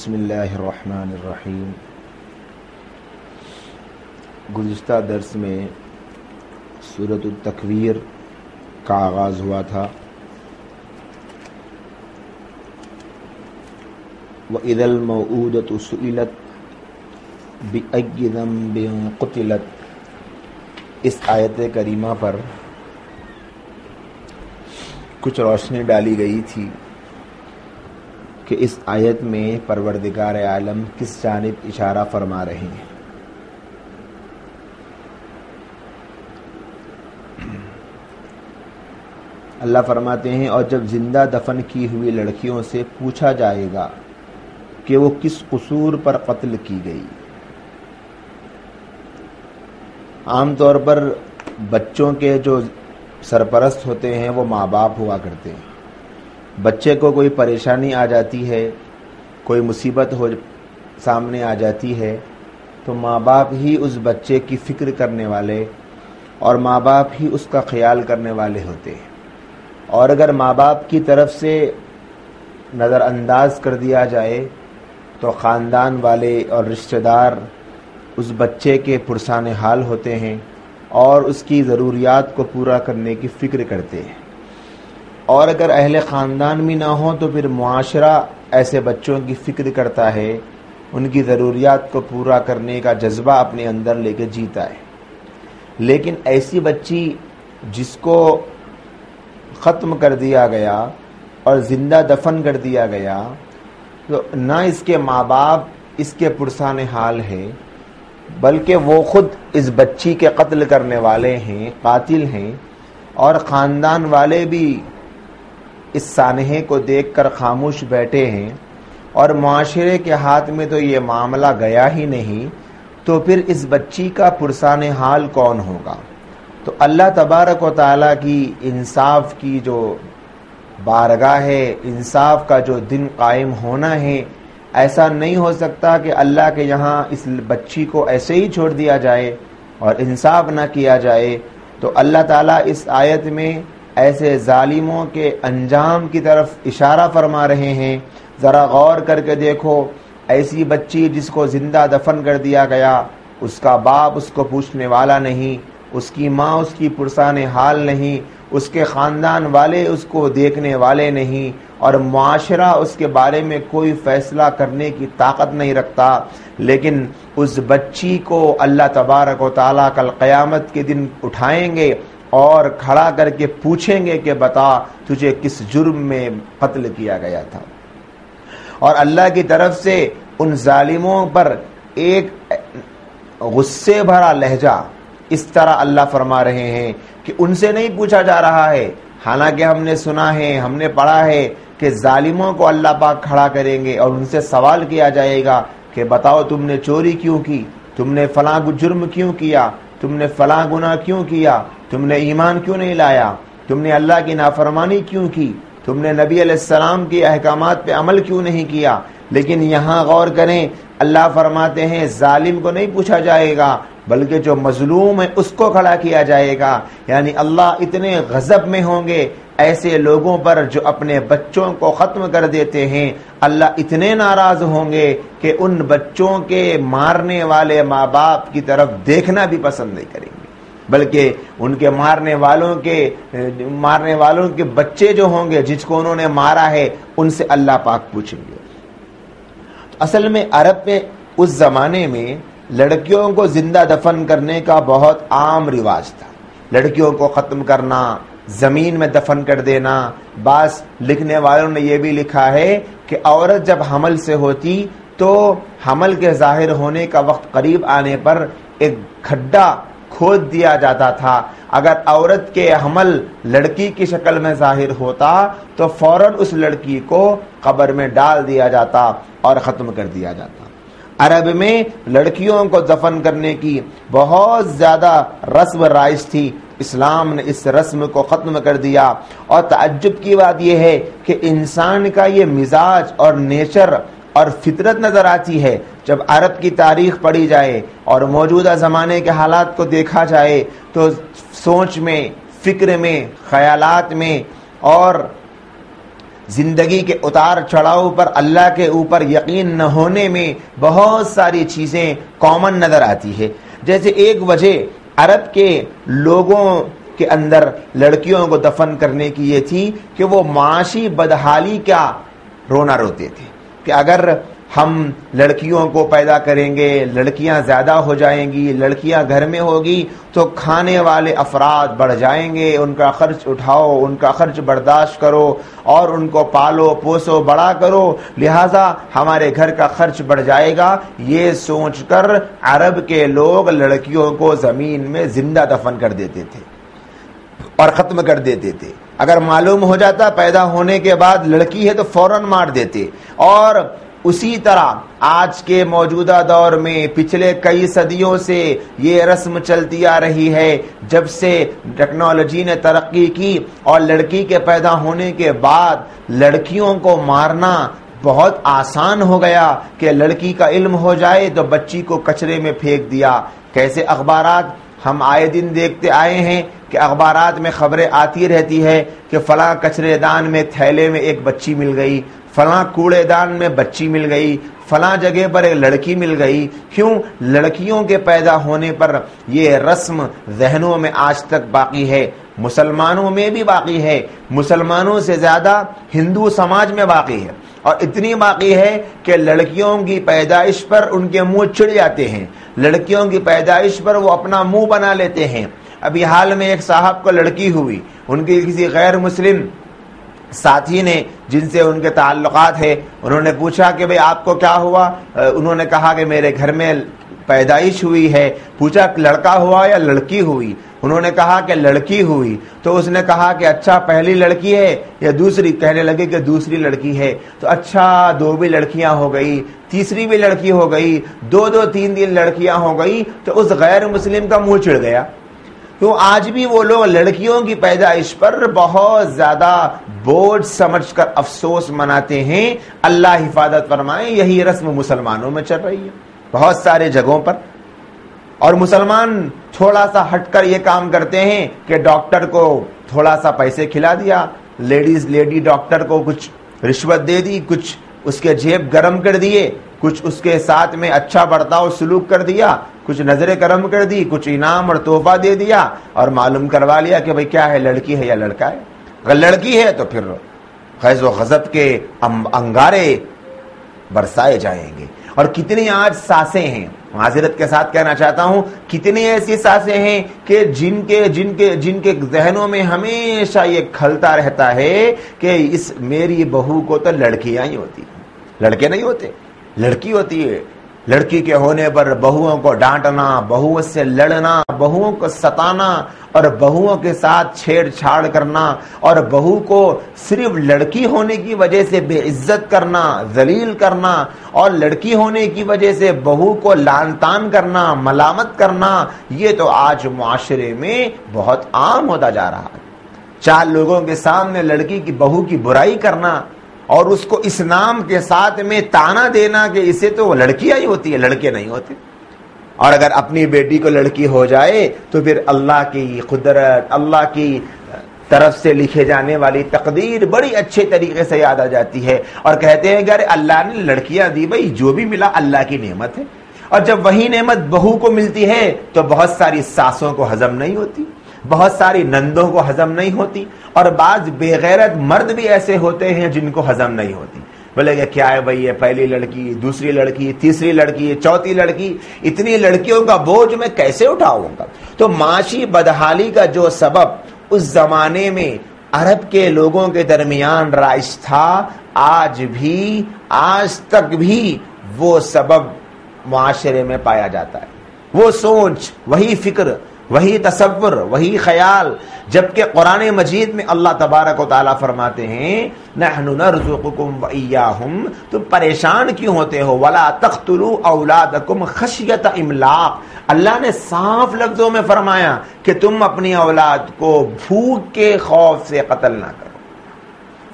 بسم اللہ الرحمن الرحیم۔ گزشتہ درس میں سورۃ التکویر کا آغاز ہوا تھا۔ وَإِذَا الْمَوْءُودَةُ سُئِلَتْ بِأَيِّ ذَنبٍ قُتِلَتْ، اس آیت کریمہ پر کچھ روشنی ڈالی گئی تھی کہ اس آیت میں پروردگار عالم کس جانب اشارہ فرما رہے ہیں۔ اللہ فرماتے ہیں، اور جب زندہ دفن کی ہوئی لڑکیوں سے پوچھا جائے گا کہ وہ کس قصور پر قتل کی گئی۔ عام طور پر بچوں کے جو سرپرست ہوتے ہیں وہ ماں باپ ہوا کرتے ہیں۔ بچے کو کوئی پریشانی آ جاتی ہے، کوئی مصیبت سامنے آ جاتی ہے تو ماں باپ ہی اس بچے کی فکر کرنے والے اور ماں باپ ہی اس کا خیال کرنے والے ہوتے ہیں، اور اگر ماں باپ کی طرف سے نظر انداز کر دیا جائے تو خاندان والے اور رشتہ دار اس بچے کے پرسان حال ہوتے ہیں اور اس کی ضروریات کو پورا کرنے کی فکر کرتے ہیں، اور اگر اہل خاندان بھی نہ ہوں تو پھر معاشرہ ایسے بچوں کی فکر کرتا ہے، ان کی ضروریات کو پورا کرنے کا جذبہ اپنے اندر لے کے جیتا ہے۔ لیکن ایسی بچی جس کو ختم کر دیا گیا اور زندہ دفن کر دیا گیا، تو نہ اس کے ماں باپ اس کے پرسان حال ہے، بلکہ وہ خود اس بچی کے قتل کرنے والے ہیں، قاتل ہیں، اور خاندان والے بھی اس سانحے کو دیکھ کر خاموش بیٹھے ہیں، اور معاشرے کے ہاتھ میں تو یہ معاملہ گیا ہی نہیں، تو پھر اس بچی کا پرسان حال کون ہوگا؟ تو اللہ تبارک و تعالیٰ کی انصاف کی جو بارگاہ ہے، انصاف کا جو دن قائم ہونا ہے، ایسا نہیں ہو سکتا کہ اللہ کے یہاں اس بچی کو ایسے ہی چھوڑ دیا جائے اور انصاف نہ کیا جائے۔ تو اللہ تعالیٰ اس آیت میں ایسے ظالموں کے انجام کی طرف اشارہ فرما رہے ہیں۔ ذرا غور کر کے دیکھو، ایسی بچی جس کو زندہ دفن کر دیا گیا، اس کا باپ اس کو پوچھنے والا نہیں، اس کی ماں اس کی پرسان حال نہیں، اس کے خاندان والے اس کو دیکھنے والے نہیں، اور معاشرہ اس کے بارے میں کوئی فیصلہ کرنے کی طاقت نہیں رکھتا، لیکن اس بچی کو اللہ تبارک و تعالیٰ کل قیامت کے دن اٹھائیں گے اور کھڑا کر کے پوچھیں گے کہ بتا تجھے کس جرم میں قتل کیا گیا تھا۔ اور اللہ کی طرف سے ان ظالموں پر ایک غصے بھرا لہجہ اس طرح اللہ فرما رہے ہیں کہ ان سے نہیں پوچھا جا رہا ہے، حالانکہ ہم نے سنا ہے، ہم نے پڑھا ہے کہ ظالموں کو اللہ پاک کھڑا کریں گے اور ان سے سوال کیا جائے گا کہ بتاؤ تم نے چوری کیوں کی، تم نے فلاں جرم کیوں کیا، تم نے فلاں گناہ کیوں کیا، تم نے ایمان کیوں نہیں لایا، تم نے اللہ کی نافرمانی کیوں کی، تم نے نبی علیہ السلام کے احکامات پہ عمل کیوں نہیں کیا۔ لیکن یہاں غور کریں، اللہ فرماتے ہیں ظالم کو نہیں پوچھا جائے گا، بلکہ جو مظلوم ہے اس کو کھڑا کیا جائے گا۔ یعنی اللہ اتنے غضب میں ہوں گے ایسے لوگوں پر جو اپنے بچوں کو ختم کر دیتے ہیں، اللہ اتنے ناراض ہوں گے کہ ان بچوں کے مارنے والے ماں باپ کی طرف دیکھنا بھی پسند نہیں کریں گے، بلکہ ان کے مارنے والوں کے بچے جو ہوں گے جس کو انہوں نے مارا ہے، ان سے اللہ پاک پوچھیں گے۔ اصل میں عرب میں اس زمانے میں لڑکیوں کو زندہ دفن کرنے کا بہت عام رواج تھا، لڑکیوں کو ختم کرنا، زمین میں دفن کر دینا۔ بعض لکھنے والوں نے یہ بھی لکھا ہے کہ عورت جب حمل سے ہوتی تو حمل کے ظاہر ہونے کا وقت قریب آنے پر ایک کھڈا کھود دیا جاتا تھا، اگر عورت کے حمل لڑکی کی شکل میں ظاہر ہوتا تو فوراً اس لڑکی کو قبر میں ڈال دیا جاتا اور ختم کر دیا جاتا۔ عرب میں لڑکیوں کو دفن کرنے کی بہت زیادہ رسم رائج تھی، اسلام نے اس رسم کو ختم کر دیا۔ اور تعجب کی بات یہ ہے کہ انسان کا یہ مزاج اور نیچر اور فطرت نظر آتی ہے جب عرب کی تاریخ پڑھی جائے اور موجودہ زمانے کے حالات کو دیکھا جائے تو سوچ میں، فکر میں، خیالات میں اور زندگی کے اتار چڑھاؤ پر اللہ کے اوپر یقین نہ ہونے میں بہت ساری چیزیں کامن نظر آتی ہے. جیسے ایک وجہ عرب کے لوگوں کے اندر لڑکیوں کو دفن کرنے کی یہ تھی کہ وہ معاشی بدحالی کا رونا روتے تھے کہ اگر ہم لڑکیوں کو پیدا کریں گے، لڑکیاں زیادہ ہو جائیں گی، لڑکیاں گھر میں ہوگی تو کھانے والے افراد بڑھ جائیں گے، ان کا خرچ اٹھاؤ، ان کا خرچ برداشت کرو اور ان کو پالو پوسو بڑا کرو، لہذا ہمارے گھر کا خرچ بڑھ جائے گا. یہ سوچ کر عرب کے لوگ لڑکیوں کو زمین میں زندہ دفن کر دیتے تھے اور ختم کر دیتے تھے. اگر معلوم ہو جاتا پیدا ہونے کے بعد لڑکی ہے تو فوراً مار دیتے. اور اسی طرح آج کے موجودہ دور میں پچھلے کئی صدیوں سے یہ رسم چلتی آ رہی ہے. جب سے ٹیکنالوجی نے ترقی کی اور لڑکی کے پیدا ہونے کے بعد لڑکیوں کو مارنا بہت آسان ہو گیا کہ لڑکی کا علم ہو جائے تو بچی کو کچرے میں پھینک دیا. کیسے اخبارات ہم آئے دن دیکھتے آئے ہیں کہ اخبارات میں خبریں آتی رہتی ہے کہ فلاں کچرے دان میں تھیلے میں ایک بچی مل گئی، فلاں کوڑے دان میں بچی مل گئی، فلاں جگہ پر ایک لڑکی مل گئی. کیوں؟ لڑکیوں کے پیدا ہونے پر یہ رسم ذہنوں میں آج تک باقی ہے، مسلمانوں میں بھی باقی ہے، مسلمانوں سے زیادہ ہندو سماج میں باقی ہے. اور اتنی باقی ہے کہ لڑکیوں کی پیدائش پر ان کے منہ چڑ جاتے ہیں، لڑکیوں کی پیدائش پر وہ اپنا منہ بنا لیتے ہیں. ابھی حال میں ایک صاحب کو لڑکی ہوئی، ان کے کسی غیر مسلم ساتھی نے جن سے ان کے تعلقات ہے، انہوں نے پوچھا کہ بھئی آپ کو کیا ہوا؟ انہوں نے کہا کہ میرے گھر میں پیدائش ہوئی ہے. پوچھا لڑکا ہوا یا لڑکی ہوئی؟ انہوں نے کہا کہ لڑکی ہوئی. تو اس نے کہا کہ اچھا پہلی لڑکی ہے یا دوسری؟ کہنے لگے کہ دوسری لڑکی ہے. تو اچھا دو بھی لڑکیاں ہو گئی، تیسری بھی لڑکی ہو گئی، دو تین لڑکیاں ہو گئی. تو اس غیر مسلم کا منہ چڑھ گیا. تو آج بھی وہ لوگ لڑکیوں کی پیدائش پر بہت زیادہ بوجھ سمجھ کر افسوس مناتے ہیں. اللہ حفاظت فرمائے. یہی رسم مسلمانوں میں چل رہی ہے بہت سارے جگہوں پر. اور مسلمان تھوڑا سا ہٹ کر یہ کام کرتے ہیں کہ ڈاکٹر کو تھوڑا سا پیسے کھلا دیا، لیڈی ڈاکٹر کو کچھ رشوت دے دی، کچھ اس کے جیب گرم کر دیے، کچھ اس کے ساتھ میں اچھا برتاؤ سلوک کر دیا، کچھ نظریں کرم کر دی، کچھ انعام اور تحفہ دے دیا اور معلوم کروا لیا کہ بھئی کیا ہے، لڑکی ہے یا لڑکا ہے. اگر لڑکی ہے تو پھر غیظ و غضب کے انگارے برسائے جائیں گے. اور کتنی آج ساسیں ہیں، معذرت کے ساتھ کہنا چاہتا ہوں، کتنی ایسی ساسیں ہیں کہ جن کے ذہنوں میں ہمیشہ یہ کھلتا رہتا ہے کہ اس میری بہو کو تو لڑکیاں ہی ہوتی ہیں، لڑکے نہیں ہوتے، لڑکی ہوتی ہے. لڑکی کے ہونے پر بہوؤں کو ڈانٹنا، بہوؤں سے لڑنا، بہوؤں کو ستانا اور بہوؤں کے ساتھ چھیڑ چھاڑ کرنا اور بہو کو صرف لڑکی ہونے کی وجہ سے بے عزت کرنا، ذلیل کرنا اور لڑکی ہونے کی وجہ سے بہو کو لعن طعن کرنا، ملامت کرنا، یہ تو آج معاشرے میں بہت عام ہوتا جا رہا ہے. چار لوگوں کے سامنے لڑکی کی بہو کی برائی کرنا اور اس کو اس نام کے ساتھ میں تانا دینا کہ اسے تو لڑکیاں ہی ہوتی ہے، لڑکے نہیں ہوتے. اور اگر اپنی بیٹی کو لڑکی ہو جائے تو پھر اللہ کی قدرت، اللہ کی طرف سے لکھے جانے والی تقدیر بڑی اچھے طریقے سے یاد آ جاتی ہے اور کہتے ہیں کہ ارے اللہ نے لڑکیاں دی، بھائی جو بھی ملا اللہ کی نعمت ہے. اور جب وہی نعمت بہو کو ملتی ہے تو بہت ساری ساسوں کو ہضم نہیں ہوتی، بہت ساری نندوں کو ہضم نہیں ہوتی اور بعض بے غیرت مرد بھی ایسے ہوتے ہیں جن کو ہضم نہیں ہوتی. بولے کہ کیا ہے بھائی، یہ پہلی لڑکی، دوسری لڑکی، تیسری لڑکی، چوتھی لڑکی، اتنی لڑکیوں کا بوجھ میں کیسے اٹھاؤں گا؟ تو معاشی بدحالی کا جو سبب اس زمانے میں عرب کے لوگوں کے درمیان رائج تھا، آج تک بھی وہ سبب معاشرے میں پایا جاتا ہے. وہ سوچ، وہی فکر، وہی تصور، وہی خیال. جبکہ قرآن مجید میں اللہ تبارک و تعالیٰ فرماتے ہیں نحن نرزقکم وإیاہم، تم پریشان کیوں ہوتے ہو؟ ولا تقتلوا اولادکم خشیۃ املاق. اللہ نے صاف لفظوں میں فرمایا کہ تم اپنی اولاد کو بھوک کے خوف سے قتل نہ کرو.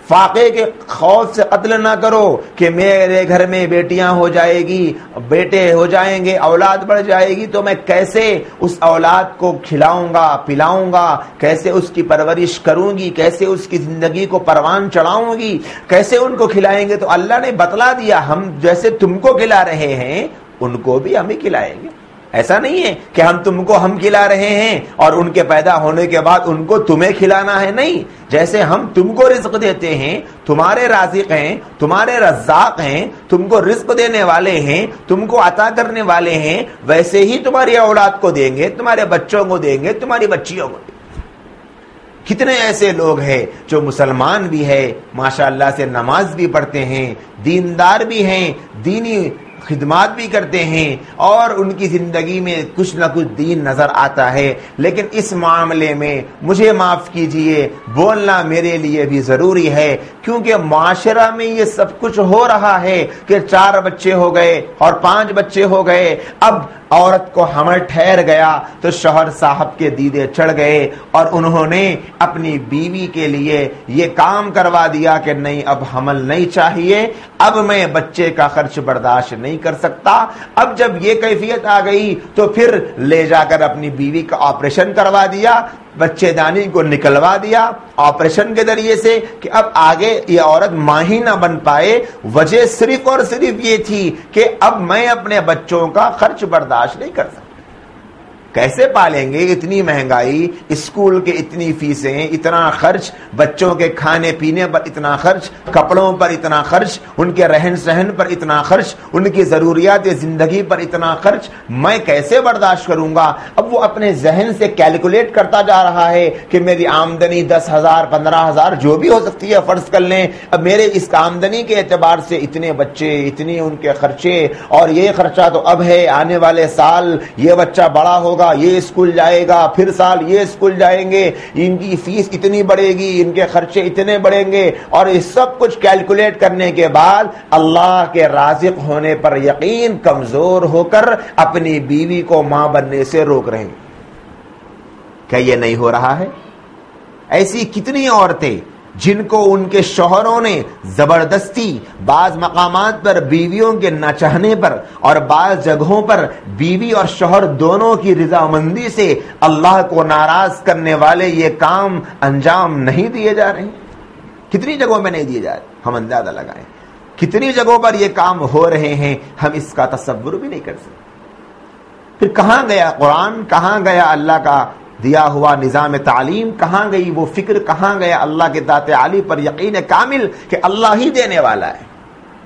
فاقے کے خوف سے قتل نہ کرو کہ میرے گھر میں بیٹیاں ہو جائے گی، بیٹے ہو جائیں گے، اولاد بڑھ جائے گی تو میں کیسے اس اولاد کو کھلاؤں گا پلاؤں گا، کیسے اس کی پرورش کروں گی، کیسے اس کی زندگی کو پروان چڑھاؤں گی، کیسے ان کو کھلائیں گے؟ تو اللہ نے بتلا دیا، ہم جیسے تم کو کھلا رہے ہیں ان کو بھی ہم ہی کھلائیں گے۔ ایسا نہیں ہے کہ ہم کھلا رہے ہیں اور ان کے پیدا ہونے کے بعد ان کو تمہیں کھلانا ہے، نہیں، جیسے ہم تم کو رزق دیتے ہیں، تمہارے رازق ہیں، تمہارے رزاق ہیں، تم کو رزق دینے والے ہیں، تم کو عطا کرنے والے ہیں، ویسے ہی تمہاری اولاد کو دیں گے، تمہارے بچوں کو دیں گے، تمہاری بچیوں کو دیں گے۔ کتنے ایسے لوگ ہیں جو مسلمان بھی ہے، ماشاءاللہ سے نماز بھی پڑھتے ہیں، دیندار بھی ہیں، دینی خدمات بھی کرتے ہیں اور ان کی زندگی میں کچھ نہ کچھ دین نظر آتا ہے، لیکن اس معاملے میں مجھے معاف کیجئے، بولنا میرے لیے بھی ضروری ہے، کیونکہ معاشرہ میں یہ سب کچھ ہو رہا ہے کہ 4 بچے ہو گئے اور 5 بچے ہو گئے، اب عورت کو حمل ٹھہر گیا تو شوہر صاحب کے دیدے چڑھ گئے اور انہوں نے اپنی بیوی کے لیے یہ کام کروا دیا کہ نہیں، اب حمل نہیں چاہیے، اب میں بچے کا خرچ برداشت نہیں کر سکتا۔ اب جب یہ کیفیت آ گئی تو پھر لے جا کر اپنی بیوی کا آپریشن کروا دیا، بچے دانی کو نکلوا دیا آپریشن کے ذریعے سے کہ اب آگے یہ عورت ماں ہی نہ بن پائے۔ وجہ صرف اور صرف یہ تھی کہ اب میں اپنے بچوں کا خرچ برداشت نہیں کر سکتا۔ کیسے پالیں گے؟ اتنی مہنگائی، اسکول کے اتنی فیسیں، اتنا خرچ، بچوں کے کھانے پینے پر اتنا خرچ، کپڑوں پر اتنا خرچ، ان کے رہن سہن پر اتنا خرچ، ان کی ضروریات زندگی پر اتنا خرچ، میں کیسے برداشت کروں گا؟ اب وہ اپنے ذہن سے کیلکولیٹ کرتا جا رہا ہے کہ میری آمدنی 10,000 15,000 جو بھی ہو سکتی ہے، فرض کر لیں، اب میرے اس آمدنی کے اعتبار سے اتنے بچے، اتنے ان کے خرچے، اور یہ خرچہ تو اب ہے، آنے والے سال یہ بچہ بڑا ہوگا، یہ اسکول جائے گا، پھر سال یہ اسکول جائیں گے، ان کی فیس اتنی بڑھے گی، ان کے خرچے اتنے بڑھیں گے، اور یہ سب کچھ کیلکولیٹ کرنے کے بعد اللہ کے رازق ہونے پر یقین کمزور ہو کر اپنی بیوی کو ماں بننے سے روک رہے ہیں۔ کیا یہ نہیں ہو رہا ہے؟ ایسی کتنی عورتیں جن کو ان کے شوہروں نے زبردستی بعض مقامات پر بیویوں کے نہ چاہنے پر اور بعض جگہوں پر بیوی اور شوہر دونوں کی رضامندی سے اللہ کو ناراض کرنے والے یہ کام انجام نہیں دیے جا رہے ہیں۔ کتنی جگہوں میں نہیں دیے جا رہے، ہم اندازہ لگائیں کتنی جگہوں پر یہ کام ہو رہے ہیں، ہم اس کا تصور بھی نہیں کر سکتے۔ پھر کہاں گیا قرآن، کہاں گیا اللہ کا دیا ہوا نظام تعلیم، کہاں گئی وہ فکر، کہاں گیا اللہ کے ذات عالی پر یقین کامل کہ اللہ ہی دینے والا ہے؟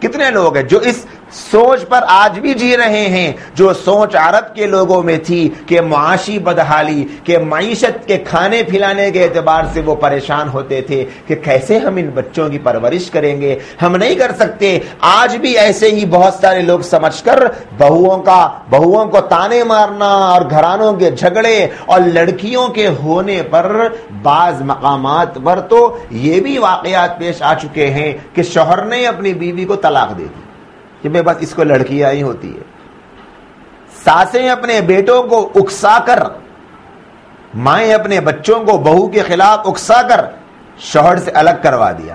کتنے لوگ ہیں جو اس سوچ پر آج بھی جی رہے ہیں، جو سوچ عرب کے لوگوں میں تھی کہ معاشی بدحالی، کہ معیشت کے کھانے پھلانے کے اعتبار سے وہ پریشان ہوتے تھے کہ کیسے ہم ان بچوں کی پرورش کریں گے، ہم نہیں کر سکتے۔ آج بھی ایسے ہی بہت سارے لوگ سمجھ کر بہوؤں کو تانے مارنا اور گھرانوں کے جھگڑے اور لڑکیوں کے ہونے پر بعض مقامات پر تو یہ بھی واقعات پیش آ چکے ہیں کہ شوہر نے اپنی بیوی کو طلاق دے دی کہ میں بس اس کو لڑکیاں ہی ہوتی ہے۔ ساسیں اپنے بیٹوں کو اکسا کر، مائیں اپنے بچوں کو بہو کے خلاف اکسا کر شوہر سے الگ کروا دیا،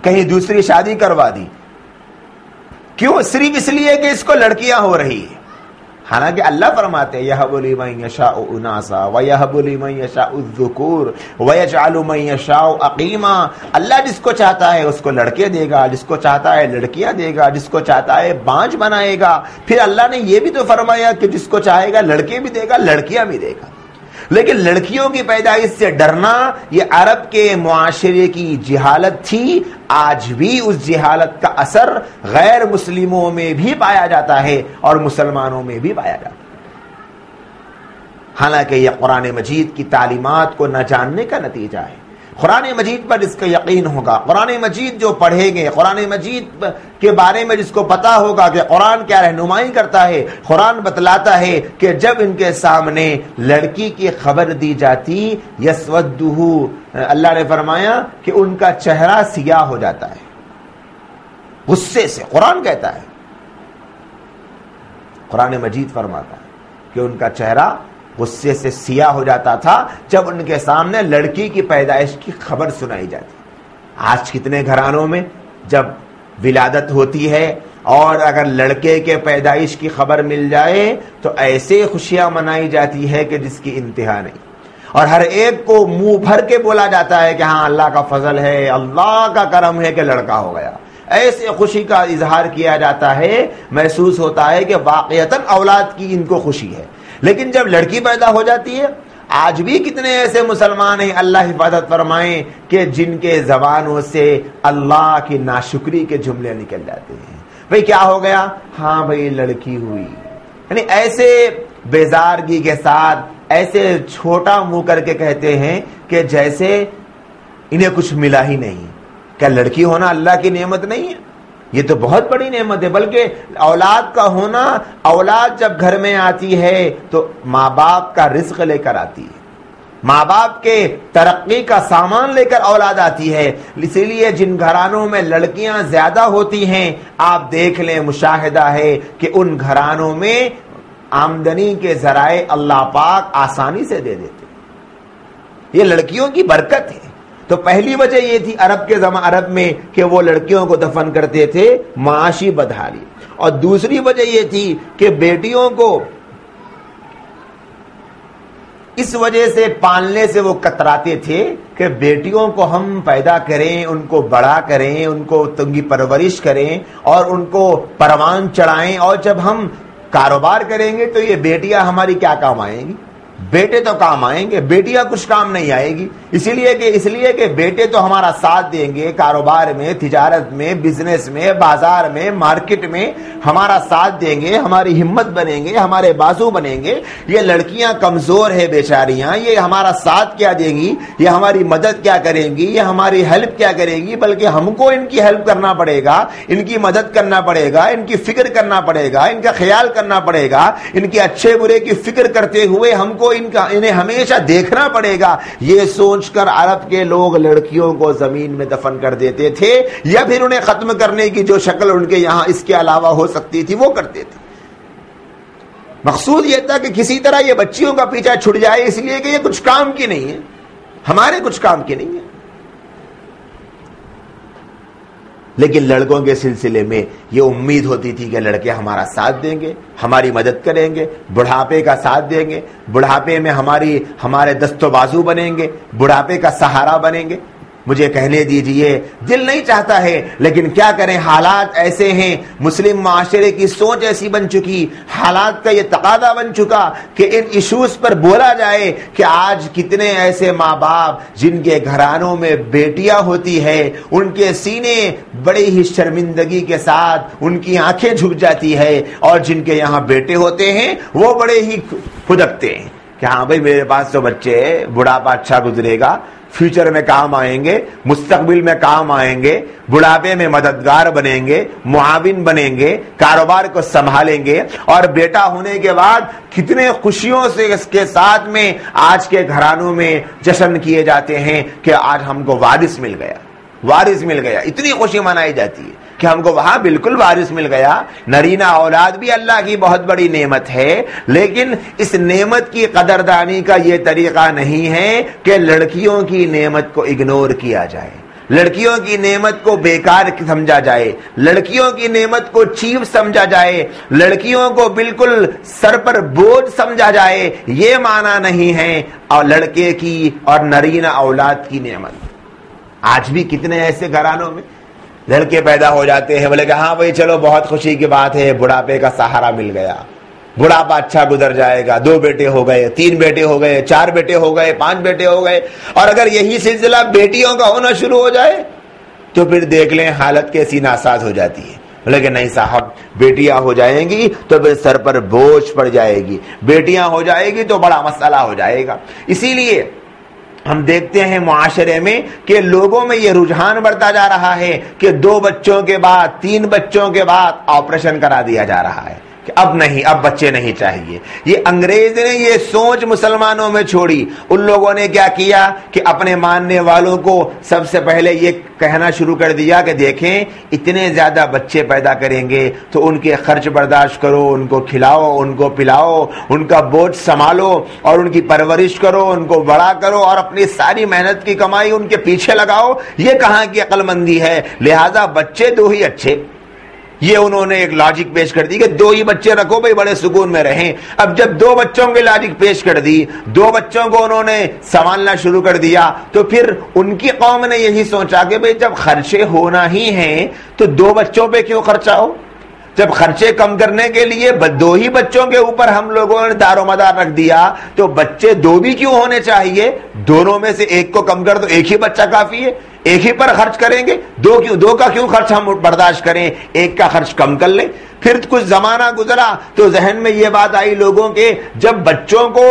کہیں دوسری شادی کروا دی۔ کیوں؟ صرف اس لیے کہ اس کو لڑکیاں ہو رہی ہے۔ حالانکہ اللہ فرماتے ہیں یَهَبُ لِمَن يَشَاءُ إِنَاثًا وَيَهَبُ لِمَن يَشَاءُ الذُّكُورَ وَيَجْعَلُ مَن يَشَاءُ عَقِيمًا۔ اللہ جس کو چاہتا ہے اس کو لڑکے دے گا، جس کو چاہتا ہے لڑکیاں دے گا، جس کو چاہتا ہے بانجھ بنائے گا۔ پھر اللہ نے یہ بھی تو فرمایا کہ جس کو چاہے گا لڑکے بھی دے گا، لڑکیاں بھی دے گا۔ لیکن لڑکیوں کی پیدائش سے ڈرنا یہ عرب کے معاشرے کی جہالت تھی۔ آج بھی اس جہالت کا اثر غیر مسلموں میں بھی پایا جاتا ہے اور مسلمانوں میں بھی پایا جاتا ہے، حالانکہ یہ قرآن مجید کی تعلیمات کو نہ جاننے کا نتیجہ ہے۔ قرآن مجید پر اس کا یقین ہوگا، قرآن مجید جو پڑھیں گے، قرآن مجید کے بارے میں جس کو پتا ہوگا کہ قرآن کیا رہنمائی کرتا ہے، قرآن بتلاتا ہے کہ جب ان کے سامنے لڑکی کی خبر دی جاتی یسودہ، اللہ نے فرمایا کہ ان کا چہرہ سیاہ ہو جاتا ہے غصے سے۔ قرآن کہتا ہے، قرآن مجید فرماتا ہے کہ ان کا چہرہ غصے سے سیاہ ہو جاتا تھا جب ان کے سامنے لڑکی کی پیدائش کی خبر سنائی جاتی۔ آج کتنے گھرانوں میں جب ولادت ہوتی ہے اور اگر لڑکے کے پیدائش کی خبر مل جائے تو ایسے خوشیاں منائی جاتی ہے کہ جس کی انتہا نہیں، اور ہر ایک کو منہ بھر کے بولا جاتا ہے کہ ہاں اللہ کا فضل ہے، اللہ کا کرم ہے کہ لڑکا ہو گیا. ایسے خوشی کا اظہار کیا جاتا ہے، محسوس ہوتا ہے کہ واقعتاً اولاد کی ان کو خوشی ہے. لیکن جب لڑکی پیدا ہو جاتی ہے، آج بھی کتنے ایسے مسلمان ہیں، اللہ حفاظت فرمائیں، کہ جن کے زبانوں سے اللہ کی ناشکری کے جملے نکل جاتے ہیں. بھئی کیا ہو گیا؟ ہاں بھئی لڑکی ہوئی. یعنی ایسے بیزارگی کے ساتھ، ایسے چھوٹا منہ کر کے کہتے ہیں کہ جیسے انہیں کچھ ملا ہی نہیں. کیا لڑکی ہونا اللہ کی نعمت نہیں ہے؟ یہ تو بہت بڑی نعمت ہے. بلکہ اولاد کا ہونا، اولاد جب گھر میں آتی ہے تو ماں باپ کا رزق لے کر آتی ہے، ماں باپ کے ترقی کا سامان لے کر اولاد آتی ہے. اسی لیے جن گھرانوں میں لڑکیاں زیادہ ہوتی ہیں، آپ دیکھ لیں، مشاہدہ ہے کہ ان گھرانوں میں آمدنی کے ذرائع اللہ پاک آسانی سے دے دیتے. یہ لڑکیوں کی برکت ہے. تو پہلی وجہ یہ تھی عرب میں کہ وہ لڑکیوں کو دفن کرتے تھے، معاشی بدحالی. اور دوسری وجہ یہ تھی کہ بیٹیوں کو اس وجہ سے پالنے سے وہ کتراتے تھے کہ بیٹیوں کو ہم پیدا کریں، ان کو بڑا کریں، ان کو ان کی پرورش کریں اور ان کو پروان چڑھائیں، اور جب ہم کاروبار کریں گے تو یہ بیٹیاں ہماری کیا کام آئیں گی؟ بیٹے تو کام آئیں گے، بیٹیاں کچھ کام نہیں آئے گی. اس لیے کہ بیٹے تو ہمارا ساتھ دیں گے، کاروبار میں، تجارت میں، بزنس میں، بازار میں، مارکیٹ میں ہمارا ساتھ دیں گے، ہماری ہمت بنیں گے، ہمارے بازو بنیں گے. یہ لڑکیاں کمزور ہے بیچاریاں، یہ ہمارا ساتھ کیا دیں گی، یہ ہماری مدد کیا کریں گی، یہ ہماری ہیلپ کیا کرے گی؟ بلکہ ہم کو ان کی ہیلپ کرنا پڑے گا، ان کی مدد کرنا پڑے گا، ان کی فکر کرنا پڑے گا، ان کا خیال کرنا پڑے گا، ان کے اچھے برے کی فکر کرتے ہوئے ہم کو انہیں ہمیشہ دیکھنا پڑے گا. یہ سوچ کر عرب کے لوگ لڑکیوں کو زمین میں دفن کر دیتے تھے، یا پھر انہیں ختم کرنے کی جو شکل ان کے یہاں اس کے علاوہ ہو سکتی تھی وہ کرتے تھے. مقصود یہ تھا کہ کسی طرح یہ بچیوں کا پیچھا چھٹ جائے، اس لیے کہ یہ کچھ کام کی نہیں ہے، ہمارے کچھ کام کی نہیں ہے. لیکن لڑکوں کے سلسلے میں یہ امید ہوتی تھی کہ لڑکے ہمارا ساتھ دیں گے، ہماری مدد کریں گے، بڑھاپے کا ساتھ دیں گے، بڑھاپے میں ہمارے دست و بازو بنیں گے، بڑھاپے کا سہارا بنیں گے. مجھے کہنے دیجئے، دل نہیں چاہتا ہے لیکن کیا کریں، حالات ایسے ہیں، مسلم معاشرے کی سوچ ایسی بن چکی، حالات کا یہ تقاضا بن چکا کہ ان ایشوز پر بولا جائے کہ آج کتنے ایسے ماں باپ جن کے گھرانوں میں بیٹیاں ہوتی ہے، ان کے سینے بڑی ہی شرمندگی کے ساتھ ان کی آنکھیں جھک جاتی ہے، اور جن کے یہاں بیٹے ہوتے ہیں وہ بڑے ہی پھدکتے ہیں کہ ہاں بھائی میرے پاس تو بچے ہیں، بڑھاپا اچھا گزرے گا، فیوچر میں کام آئیں گے، مستقبل میں کام آئیں گے، بڑھاپے میں مددگار بنیں گے، معاون بنیں گے، کاروبار کو سنبھالیں گے. اور بیٹا ہونے کے بعد کتنے خوشیوں سے اس کے ساتھ میں آج کے گھرانوں میں جشن کیے جاتے ہیں کہ آج ہم کو وارث مل گیا، وارث مل گیا. اتنی خوشی منائی جاتی ہے کہ ہم کو وہاں بالکل وارث مل گیا. نرینہ اولاد بھی اللہ کی بہت بڑی نعمت ہے، لیکن اس نعمت کی قدردانی کا یہ طریقہ نہیں ہے کہ لڑکیوں کی نعمت کو اگنور کیا جائے، لڑکیوں کی نعمت کو بیکار سمجھا جائے، لڑکیوں کی نعمت کو چیپ سمجھا جائے، لڑکیوں کو بالکل سر پر بوجھ سمجھا جائے. یہ معنی نہیں ہے اور لڑکے کی اور نرینہ اولاد کی نعمت. آج بھی کتنے ایسے گھرانوں میں لڑکے پیدا ہو جاتے ہیں، بولے کہ ہاں بھائی چلو بہت خوشی کی بات ہے، بڑھاپے کا سہارا مل گیا، بڑھاپا اچھا گزر جائے گا، 2 بیٹے ہو گئے، 3 بیٹے ہو گئے، 4 بیٹے ہو گئے، 5 بیٹے ہو گئے. اور اگر یہی سلسلہ بیٹیوں کا ہونا شروع ہو جائے تو پھر دیکھ لیں حالت کیسی ناساز ہو جاتی ہے. لیکن نہیں صاحب، بیٹیاں ہو جائیں گی تو پھر سر پر بوجھ پڑ جائے گی، بیٹیاں ہو جائے گی تو بڑا مسئلہ ہو جائے گا. اسی لیے ہم دیکھتے ہیں معاشرے میں کہ لوگوں میں یہ رجحان بڑھتا جا رہا ہے کہ 2 بچوں کے بعد 3 بچوں کے بعد آپریشن کرا دیا جا رہا ہے. کہ اب نہیں، اب بچے نہیں چاہیے. یہ انگریز نے یہ سوچ مسلمانوں میں چھوڑی. ان لوگوں نے کیا کیا کہ اپنے ماننے والوں کو سب سے پہلے یہ کہنا شروع کر دیا کہ دیکھیں اتنے زیادہ بچے پیدا کریں گے تو ان کے خرچ برداشت کرو، ان کو کھلاؤ، ان کو پلاؤ، ان کا بوجھ سنبھالو اور ان کی پرورش کرو، ان کو بڑا کرو اور اپنی ساری محنت کی کمائی ان کے پیچھے لگاؤ. یہ کہاں کی عقل مندی ہے؟ لہذا بچے دو ہی اچھے. یہ انہوں نے ایک لاجک پیش کر دی کہ دو ہی بچے رکھو بھائی، بڑے سکون میں رہیں. اب جب دو بچوں کے لاجک پیش کر دی، دو بچوں کو انہوں نے سنبھالنا شروع کر دیا، تو پھر ان کی قوم نے یہی سوچا کہ بھائی جب خرچے ہونا ہی ہیں تو دو بچوں پہ کیوں خرچہ ہو؟ جب خرچے کم کرنے کے لیے دو ہی بچوں کے اوپر ہم لوگوں نے دار و مدار رکھ دیا تو بچے دو بھی کیوں ہونے چاہیے؟ دونوں میں سے ایک کو کم کر دو، ایک ہی بچہ کافی ہے. ایک ہی پر خرچ کریں گے، دو کا کیوں خرچ ہم برداشت کریں؟ ایک کا خرچ کم کر لیں. پھر کچھ زمانہ گزرا تو ذہن میں یہ بات آئی لوگوں کے، جب بچوں کو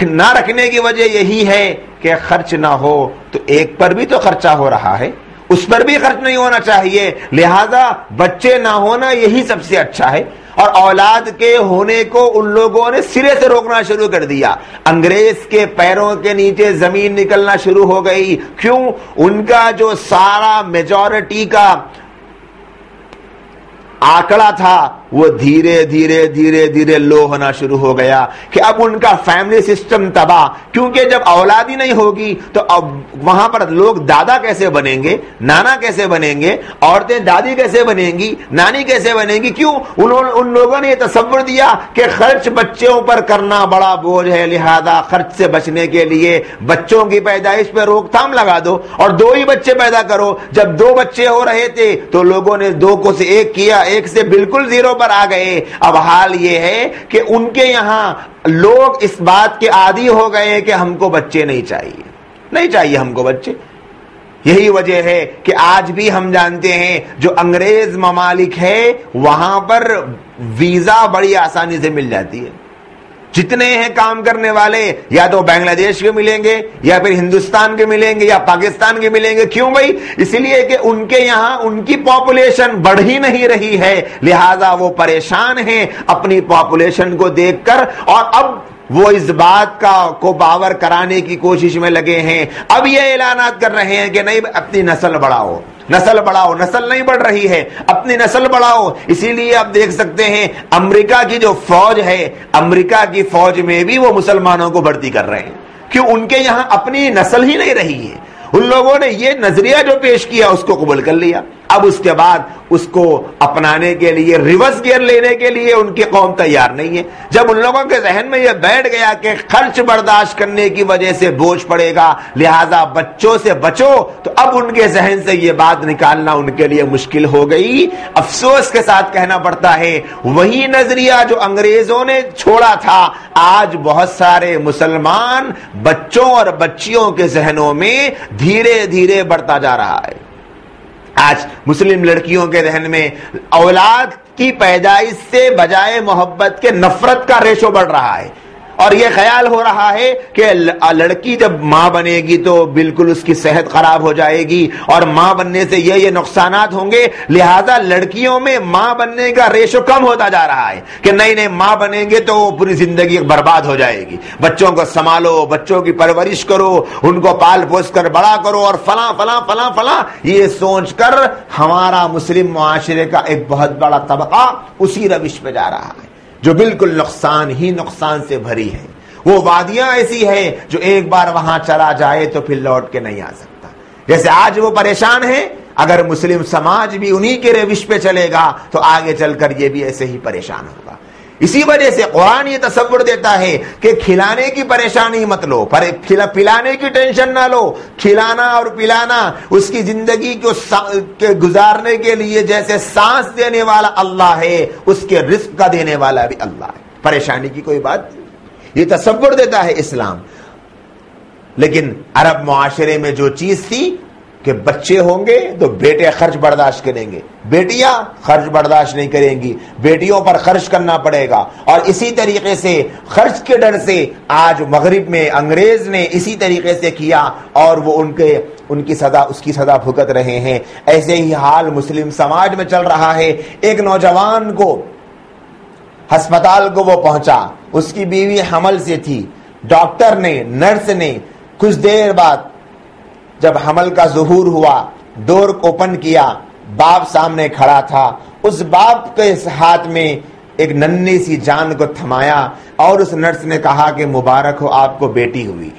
نہ رکھنے کی وجہ یہی ہے کہ خرچ نہ ہو تو ایک پر بھی تو خرچہ ہو رہا ہے، اس پر بھی خرچ نہیں ہونا چاہیے. لہذا بچے نہ ہونا یہی سب سے اچھا ہے. اور اولاد کے ہونے کو ان لوگوں نے سرے سے روکنا شروع کر دیا. انگریز کے پیروں کے نیچے زمین نکلنا شروع ہو گئی. کیوں؟ ان کا جو سارا میجورٹی کا آنکڑا تھا وہ دھیرے دھیرے دھیرے دھیرے لو ہونا شروع ہو گیا کہ اب ان کا فیملی سسٹم تباہ. کیونکہ جب اولاد ہی نہیں ہوگی تو اب وہاں پر لوگ دادا کیسے بنیں گے، نانا کیسے بنیں گے، عورتیں دادی کیسے بنیں گی، نانی کیسے بنیں گی؟ کیوں؟ ان لوگوں نے یہ تصور دیا کہ خرچ بچوں پر کرنا بڑا بوجھ ہے، لہذا خرچ سے بچنے کے لیے بچوں کی پیدائش پہ روک تھام لگا دو اور دو ہی بچے پیدا کرو. جب دو بچے ہو رہے تھے تو لوگوں نے دو کو سے ایک کیا، ایک سے بالکل زیرو پر آ گئے. اب حال یہ ہے کہ ان کے یہاں لوگ اس بات کے عادی ہو گئے کہ ہم کو بچے نہیں چاہیے ہم کو بچے. یہی وجہ ہے کہ آج بھی ہم جانتے ہیں جو انگریز ممالک ہے وہاں پر ویزا بڑی آسانی سے مل جاتی ہے. جتنے ہیں کام کرنے والے یا تو بنگلہ دیش کے ملیں گے یا پھر ہندوستان کے ملیں گے یا پاکستان کے ملیں گے. کیوں بھائی؟ اس لیے کہ ان کے یہاں ان کی پاپولیشن بڑھ ہی نہیں رہی ہے، لہذا وہ پریشان ہیں اپنی پاپولیشن کو دیکھ کر اور اب وہ اس بات کو باور کرانے کی کوشش میں لگے ہیں. اب یہ اعلانات کر رہے ہیں کہ نہیں اپنی نسل بڑھاؤ، نسل نہیں بڑھ رہی ہے، اپنی نسل بڑھاؤ. اسی لیے آپ دیکھ سکتے ہیں امریکہ کی جو فوج ہے، امریکہ کی فوج میں بھی وہ مسلمانوں کو بھرتی کر رہے ہیں. کیوں؟ ان کے یہاں اپنی نسل ہی نہیں رہی ہے. ان لوگوں نے یہ نظریہ جو پیش کیا اس کو قبول کر لیا. اب اس کے بعد اس کو اپنانے کے لیے، ریورس گیئر لینے کے لیے ان کی قوم تیار نہیں ہے. جب ان لوگوں کے ذہن میں یہ بیٹھ گیا کہ خرچ برداشت کرنے کی وجہ سے بوجھ پڑے گا، لہذا بچوں سے بچو، تو اب ان کے ذہن سے یہ بات نکالنا ان کے لیے مشکل ہو گئی. افسوس کے ساتھ کہنا پڑتا ہے وہی نظریہ جو انگریزوں نے چھوڑا تھا آج بہت سارے مسلمان بچوں اور بچیوں کے ذہنوں میں دھیرے دھیرے بڑھتا جا رہا ہے. آج مسلم لڑکیوں کے ذہن میں اولاد کی پیدائش سے بجائے محبت کے نفرت کا ریشو بڑھ رہا ہے اور یہ خیال ہو رہا ہے کہ لڑکی جب ماں بنے گی تو بالکل اس کی صحت خراب ہو جائے گی اور ماں بننے سے یہ نقصانات ہوں گے، لہذا لڑکیوں میں ماں بننے کا ریشو کم ہوتا جا رہا ہے کہ نہیں ماں بنیں گے تو پوری زندگی برباد ہو جائے گی. بچوں کو سنبھالو، بچوں کی پرورش کرو، ان کو پال پوس کر بڑا کرو اور فلاں فلاں فلاں فلاں. یہ سوچ کر ہمارا مسلم معاشرے کا ایک بہت بڑا طبقہ اسی روش پہ جا رہا ہے جو بالکل نقصان ہی نقصان سے بھری ہے. وہ وادیاں ایسی ہیں جو ایک بار وہاں چلا جائے تو پھر لوٹ کے نہیں آ سکتا. جیسے آج وہ پریشان ہیں، اگر مسلم سماج بھی انہی کے روش پہ چلے گا تو آگے چل کر یہ بھی ایسے ہی پریشان ہوگا. اسی وجہ سے قرآن یہ تصور دیتا ہے کہ کھلانے کی پریشانی مت لو، پلانے کی ٹینشن نہ لو. کھلانا اور پلانا اس کی زندگی کو گزارنے کے لیے جیسے سانس دینے والا اللہ ہے، اس کے رزق کا دینے والا بھی اللہ ہے. پریشانی کی کوئی بات نہیں، یہ تصور دیتا ہے اسلام. لیکن عرب معاشرے میں جو چیز تھی کہ بچے ہوں گے تو بیٹے خرچ برداشت کریں گے، بیٹیاں خرچ برداشت نہیں کریں گی، بیٹیوں پر خرچ کرنا پڑے گا. اور اسی طریقے سے خرچ کے ڈر سے آج مغرب میں انگریز نے اسی طریقے سے کیا اور وہ اس کی سزا بھگت رہے ہیں. ایسے ہی حال مسلم سماج میں چل رہا ہے. ایک نوجوان کو ہسپتال کو وہ پہنچا، اس کی بیوی حمل سے تھی، ڈاکٹر نے، نرس نے کچھ دیر بعد جب حمل کا ظہور ہوا، ڈور اوپن کیا، باپ سامنے کھڑا تھا، اس باپ کے ہاتھ میں ایک ننھی سی جان کو تھمایا اور اس نرس نے کہا کہ مبارک ہو، آپ کو بیٹی ہوئی۔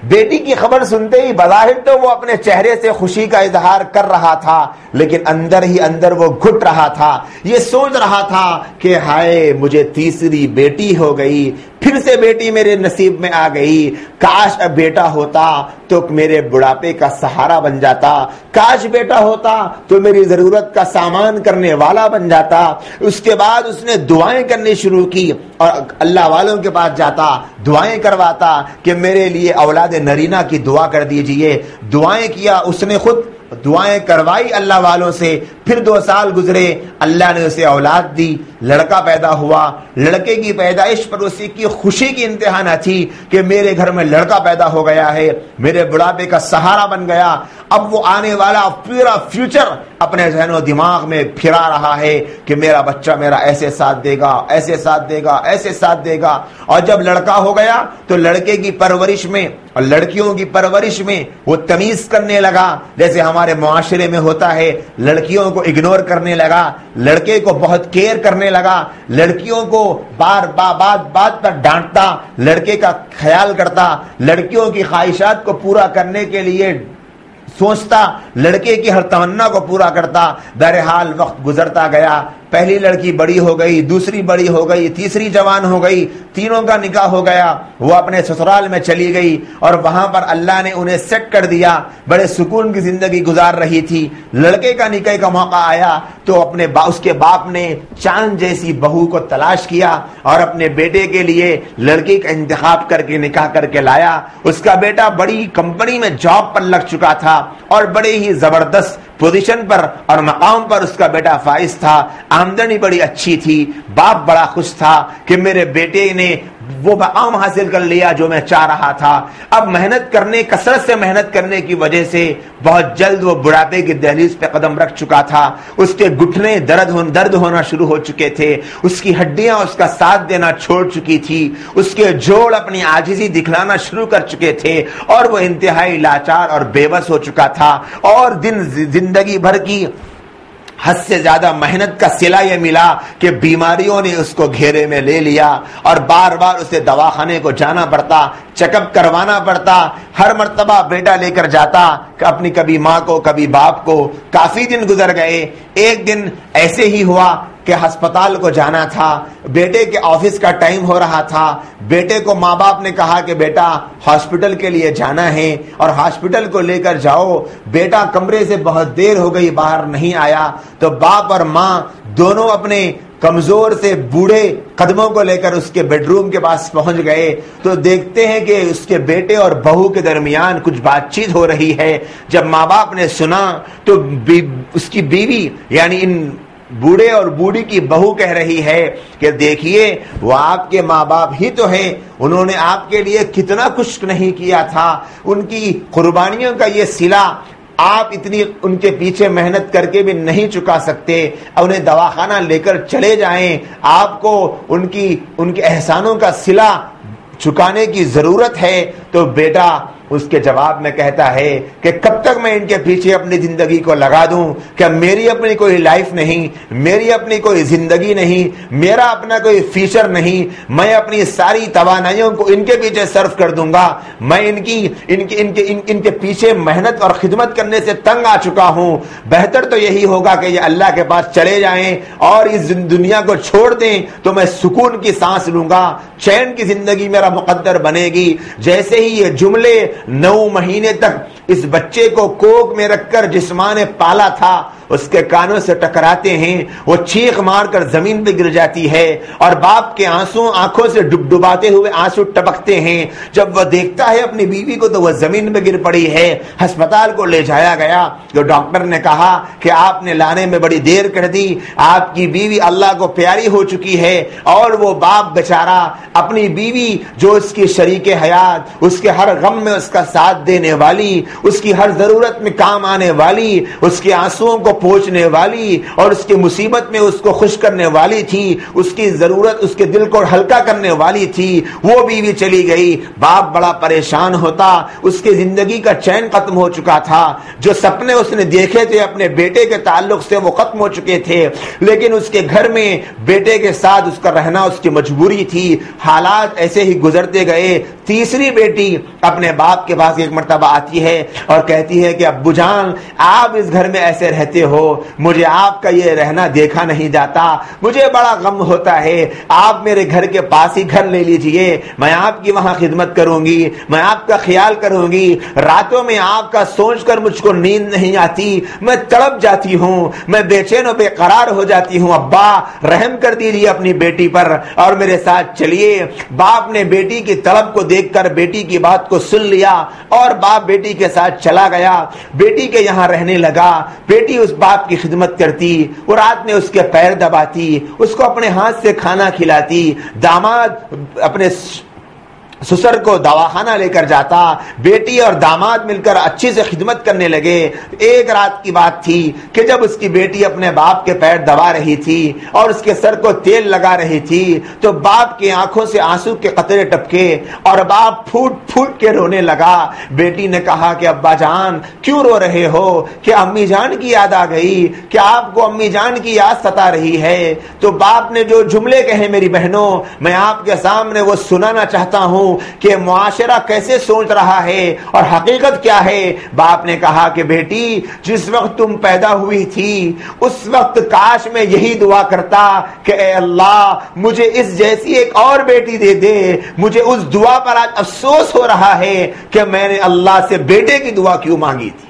بیٹی کی خبر سنتے ہی بظاہر تو وہ اپنے چہرے سے خوشی کا اظہار کر رہا تھا، لیکن اندر ہی اندر وہ گھٹ رہا تھا، یہ سوچ رہا تھا کہ ہائے مجھے تیسری بیٹی ہو گئی، پھر سے بیٹی میرے نصیب میں آ گئی، کاش اب بیٹا ہوتا تو میرے بڑھاپے کا سہارا بن جاتا، کاش بیٹا ہوتا تو میری ضرورت کا سامان کرنے والا بن جاتا۔ اس کے بعد اس نے دعائیں کرنی شروع کی اور اللہ والوں کے پاس جاتا، دعائیں کرواتا کہ میرے لیے اولاد نرینہ کی دعا کر دیجئے۔ دعائیں کیا، اس نے خود دعائیں کروائی اللہ والوں سے، پھر 2 سال گزرے، اللہ نے اسے اولاد دی، لڑکا پیدا ہوا۔ لڑکے کی پیدائش پر اسی کی خوشی کی انتہا نہ تھی کہ میرے گھر میں لڑکا پیدا ہو گیا ہے، میرے بڑھاپے کا سہارا بن گیا۔ اب وہ آنے والا پورا فیوچر اپنے ذہن و دماغ میں پھرا رہا ہے کہ میرا بچہ میرا ایسے ساتھ دے گا، ایسے ساتھ دے گا، ایسے ساتھ دے گا۔ اور جب لڑکا ہو گیا تو لڑکے کی پرورش میں اور لڑکیوں کی پرورش میں وہ تمیز کرنے لگا، جیسے ہمارے معاشرے میں ہوتا ہے، لڑکیوں کو اگنور کرنے لگا، لڑکے کو بہت کیئر کرنے لگا، لڑکیوں کو بات پر ڈانٹتا، لڑکے کا خیال کرتا، لڑکیوں کی خواہشات کو پورا کرنے کے لیے سوچتا، لڑکے کی ہر تمنا کو پورا کرتا۔ بہرحال وقت گزرتا گیا، پہلی لڑکی بڑی ہو گئی، دوسری بڑی ہو گئی، تیسری جوان ہو گئی، تینوں کا نکاح ہو گیا، وہ اپنے سسرال میں چلی گئی اور وہاں پر اللہ نے انہیں سیٹ کر دیا، بڑے سکون کی زندگی گزار رہی تھی۔ لڑکے کا نکاح کا موقع آیا تو اس کے باپ نے چاند جیسی بہو کو تلاش کیا اور اپنے بیٹے کے لیے لڑکی کا انتخاب کر کے نکاح کر کے لایا۔ اس کا بیٹا بڑی کمپنی میں جاب پر لگ چکا تھا اور بڑے ہی زبردست پوزیشن پر اور مقام پر اس کا بیٹا فائز تھا، آمدنی بڑی اچھی تھی۔ باپ بڑا خوش تھا کہ میرے بیٹے نے وہ مقام حاصل کر لیا جو میں چاہ رہا تھا۔ اب کثرت سے محنت کرنے کی وجہ سے بہت جلد وہ بڑھاپے کی دہلیز پہ قدم رکھ چکا تھا، اس کے گھٹنے درد ہونا شروع ہو چکے تھے، اس کی ہڈیاں اس کا ساتھ دینا چھوڑ چکی تھی، اس کے جوڑ اپنی عاجزی دکھلانا شروع کر چکے تھے اور وہ انتہائی لاچار اور بے بس ہو چکا تھا۔ اور زندگی بھر کی حد سے زیادہ محنت کا صلہ یہ ملا کہ بیماریوں نے اس کو گھیرے میں لے لیا اور بار بار اسے دواخانے کو جانا پڑتا، چیک اپ کروانا پڑتا، ہر مرتبہ بیٹا لے کر جاتا کہ اپنی کبھی ماں کو کبھی باپ کو۔ کافی دن گزر گئے، ایک دن ایسے ہی ہوا کہ ہسپتال کو جانا تھا، بیٹے کے آفس کا ٹائم ہو رہا تھا، بیٹے کو ماں باپ نے کہا کہ بیٹا ہاسپٹل کے لیے جانا ہے اور ہاسپٹل کو لے کر جاؤ۔ بیٹا کمرے سے بہت دیر ہو گئی باہر نہیں آیا تو باپ اور ماں دونوں اپنے کمزور سے بوڑھے قدموں کو لے کر اس کے بیڈ روم کے پاس پہنچ گئے تو دیکھتے ہیں کہ اس کے بیٹے اور بہو کے درمیان کچھ بات چیت ہو رہی ہے۔ جب ماں باپ نے سنا تو اس کی بیوی یعنی ان بوڑھے اور بوڑھی کی بہو کہہ رہی ہے کہ دیکھیے وہ آپ کے ماں باپ ہی تو ہیں، انہوں نے آپ کے لیے کتنا کچھ نہیں کیا تھا، ان کی قربانیوں کا یہ صلہ آپ اتنی ان کے پیچھے محنت کر کے بھی نہیں چکا سکتے، انہیں دواخانہ لے کر چلے جائیں، آپ کو ان کے احسانوں کا صلہ چکانے کی ضرورت ہے۔ تو بیٹا اس کے جواب میں کہتا ہے کہ کب تک میں ان کے پیچھے اپنی زندگی کو لگا دوں، کہ میری اپنی کوئی لائف نہیں، میری اپنی کوئی زندگی نہیں، میرا اپنا کوئی فیچر نہیں، میں اپنی ساری توانائیوں کو ان کے پیچھے صرف کر دوں گا، میں ان کے پیچھے محنت اور خدمت کرنے سے تنگ آ چکا ہوں، بہتر تو یہی ہوگا کہ یہ اللہ کے پاس چلے جائیں اور اس دنیا کو چھوڑ دیں تو میں سکون کی سانس لوں گا، چین کی زندگی میرا مقدر بنے گی۔ جیسے ہی یہ جملے 9 مہینے تک اس بچے کو کوک میں رکھ کر جس ماں نے پالا تھا اس کے کانوں سے ٹکراتے ہیں، وہ چیخ مار کر زمین پہ گر جاتی ہے اور باپ کے آنکھوں سے ڈباتے ہوئے آنسو ٹپکتے ہیں۔ جب وہ دیکھتا ہے اپنی بیوی کو تو وہ زمین پہ گر پڑی ہے۔ ہسپتال کو لے جایا گیا تو ڈاکٹر نے کہا کہ آپ نے لانے میں بڑی دیر کر دی، آپ کی بیوی اللہ کو پیاری ہو چکی ہے۔ اور وہ باپ بیچارہ اپنی بیوی جو اس کی شریک حیات، اس کے ہر غم میں اس کا ساتھ دینے والی، اس کی ہر ضرورت میں کام آنے والی، اس کے آنسوؤں کو پہنچنے والی اور اس کی مصیبت میں اس کو خوش کرنے والی تھی، اس کی ضرورت اس کے دل کو ہلکا کرنے والی تھی، وہ بیوی چلی گئی۔ باپ بڑا پریشان ہوتا، اس کی زندگی کا چین ختم ہو چکا تھا، جو سپنے اس نے دیکھے تھے اپنے بیٹے کے تعلق سے وہ ختم ہو چکے تھے، لیکن اس کے گھر میں بیٹے کے ساتھ اس کا رہنا اس کی مجبوری تھی۔ حالات ایسے ہی گزرتے گئے۔ تیسری بیٹی اپنے باپ کے پاس ایک مرتبہ آتی ہے اور کہتی ہے کہ ابو جان آپ اس گھر میں ایسے رہتے ہو، مجھے آپ کا یہ رہنا دیکھا نہیں جاتا، مجھے بڑا غم ہوتا ہے، آپ میرے گھر کے پاس ہی گھر لے لیجئے، میں آپ کی وہاں خدمت کروں گی، میں آپ کا خیال کروں گی، راتوں میں آپ کا سوچ کر مجھ کو نیند نہیں آتی، میں تڑپ جاتی ہوں، میں بے چین و بے قرار ہو جاتی ہوں، ابا رحم کر دیجیے اپنی بیٹی پر اور میرے ساتھ چلیے۔ باپ نے بیٹی کی طلب کو دیکھ کر بیٹی کی بات کو سن لیا اور باپ بیٹی کے ساتھ چلا گیا، بیٹی کے یہاں رہنے لگا۔ بیٹی اس باپ کی خدمت کرتی، وہ رات میں اس کے پیر دباتی، اس کو اپنے ہاتھ سے کھانا کھلاتی، داماد اپنے سسر کو دواخانہ لے کر جاتا، بیٹی اور داماد مل کر اچھے سے خدمت کرنے لگے۔ ایک رات کی بات تھی کہ جب اس کی بیٹی اپنے باپ کے پیر دبا رہی تھی اور اس کے سر کو تیل لگا رہی تھی تو باپ کی آنکھوں سے آنسو کے قطرے ٹپکے اور باپ پھوٹ پھوٹ کے رونے لگا۔ بیٹی نے کہا کہ ابا جان کیوں رو رہے ہو؟ کیا امی جان کی یاد آ گئی؟ کیا آپ کو امی جان کی یاد ستا رہی ہے؟ تو باپ نے جو جملے کہے میری بہنوں میں آپ کے سامنے وہ سنانا چاہتا ہوں کہ معاشرہ کیسے سوچ رہا ہے اور حقیقت کیا ہے۔ باپ نے کہا کہ بیٹی جس وقت تم پیدا ہوئی تھی اس وقت کاش میں یہی دعا کرتا کہ اے اللہ مجھے اس جیسی ایک اور بیٹی دے دے۔ مجھے اس دعا پر آج افسوس ہو رہا ہے کہ میں نے اللہ سے بیٹے کی دعا کیوں مانگی تھی۔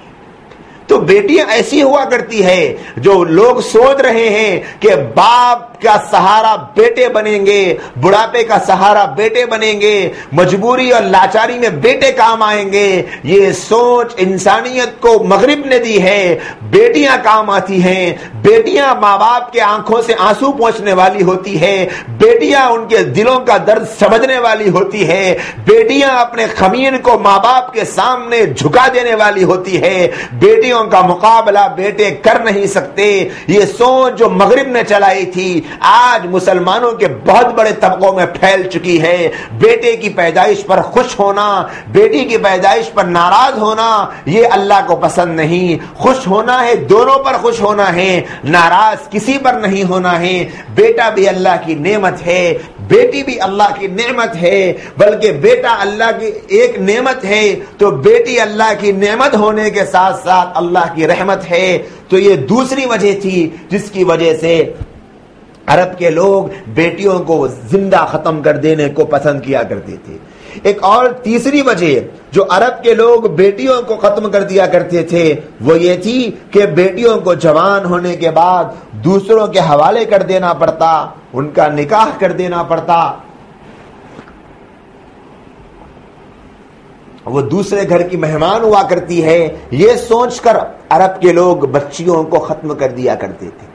تو بیٹیاں ایسی ہوا کرتی ہے جو لوگ سوچ رہے ہیں کہ باپ کا سہارا بیٹے بنیں گے، بڑھاپے کا سہارا بیٹے بنیں گے، مجبوری اور لاچاری میں بیٹے کام آئیں گے۔ یہ سوچ انسانیت کو مغرب نے دی ہے۔ بیٹیاں کام آتی ہیں، بیٹیاں ماں باپ کے آنکھوں سے آنسو پہنچنے والی ہوتی ہے، بیٹیاں ان کے دلوں کا درد سمجھنے والی ہوتی ہے، بیٹیاں اپنے خمیر کو ماں باپ کے سامنے جھکا دینے والی ہوتی ہے۔ بیٹیوں کا مقابلہ بیٹے کر نہیں سکتے۔ یہ سوچ جو مغرب نے چلائی تھی آج مسلمانوں کے بہت بڑے طبقوں میں پھیل چکی ہے۔ بیٹے کی پیدائش پر خوش ہونا، بیٹی کی پیدائش پر ناراض ہونا یہ اللہ کو پسند نہیں۔ خوش ہونا ہے دونوں پر خوش ہونا ہے، ناراض کسی پر نہیں ہونا ہے۔ بیٹا بھی اللہ کی نعمت ہے، بیٹی بھی اللہ کی نعمت ہے، بلکہ بیٹا اللہ کی ایک نعمت ہے تو بیٹی اللہ کی نعمت ہونے کے ساتھ ساتھ اللہ کی رحمت ہے۔ تو یہ دوسری وجہ تھی جس کی وجہ سے عرب کے لوگ بیٹیوں کو زندہ ختم کر دینے کو پسند کیا کرتے تھے۔ ایک اور تیسری وجہ جو عرب کے لوگ بیٹیوں کو ختم کر دیا کرتے تھے وہ یہ تھی کہ بیٹیوں کو جوان ہونے کے بعد دوسروں کے حوالے کر دینا پڑتا، ان کا نکاح کر دینا پڑتا، وہ دوسرے گھر کی مہمان ہوا کرتی ہے۔ یہ سوچ کر عرب کے لوگ بچیوں کو ختم کر دیا کرتے تھے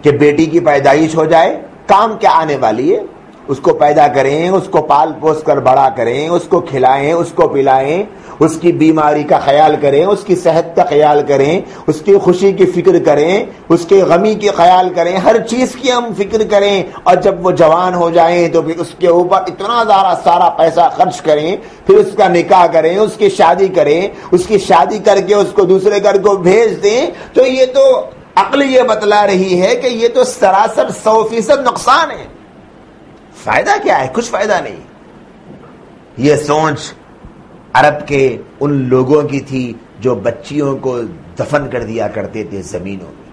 کہ بیٹی کی پیدائش ہو جائے کام کیا آنے والی ہے، اس کو پیدا کریں، اس کو پال پوس کر بڑا کریں، اس کو کھلائیں، اس کو پلائیں، اس کی بیماری کا خیال کریں، اس کی صحت کا خیال کریں، اس کی خوشی کی فکر کریں، اس کے غمی کی خیال کریں، ہر چیز کی ہم فکر کریں، اور جب وہ جوان ہو جائیں تو پھر اس کے اوپر اتنا سارا پیسہ خرچ کریں، پھر اس کا نکاح کریں، اس کی شادی کریں، اس کی شادی کر کے اس کو دوسرے گھر کو بھیج دیں۔ تو یہ تو عقل یہ بتلا رہی ہے کہ یہ تو سراسر 100% نقصان ہے، فائدہ کیا ہے؟ کچھ فائدہ نہیں۔ یہ سوچ عرب کے ان لوگوں کی تھی جو بچیوں کو دفن کر دیا کرتے تھے زمینوں میں،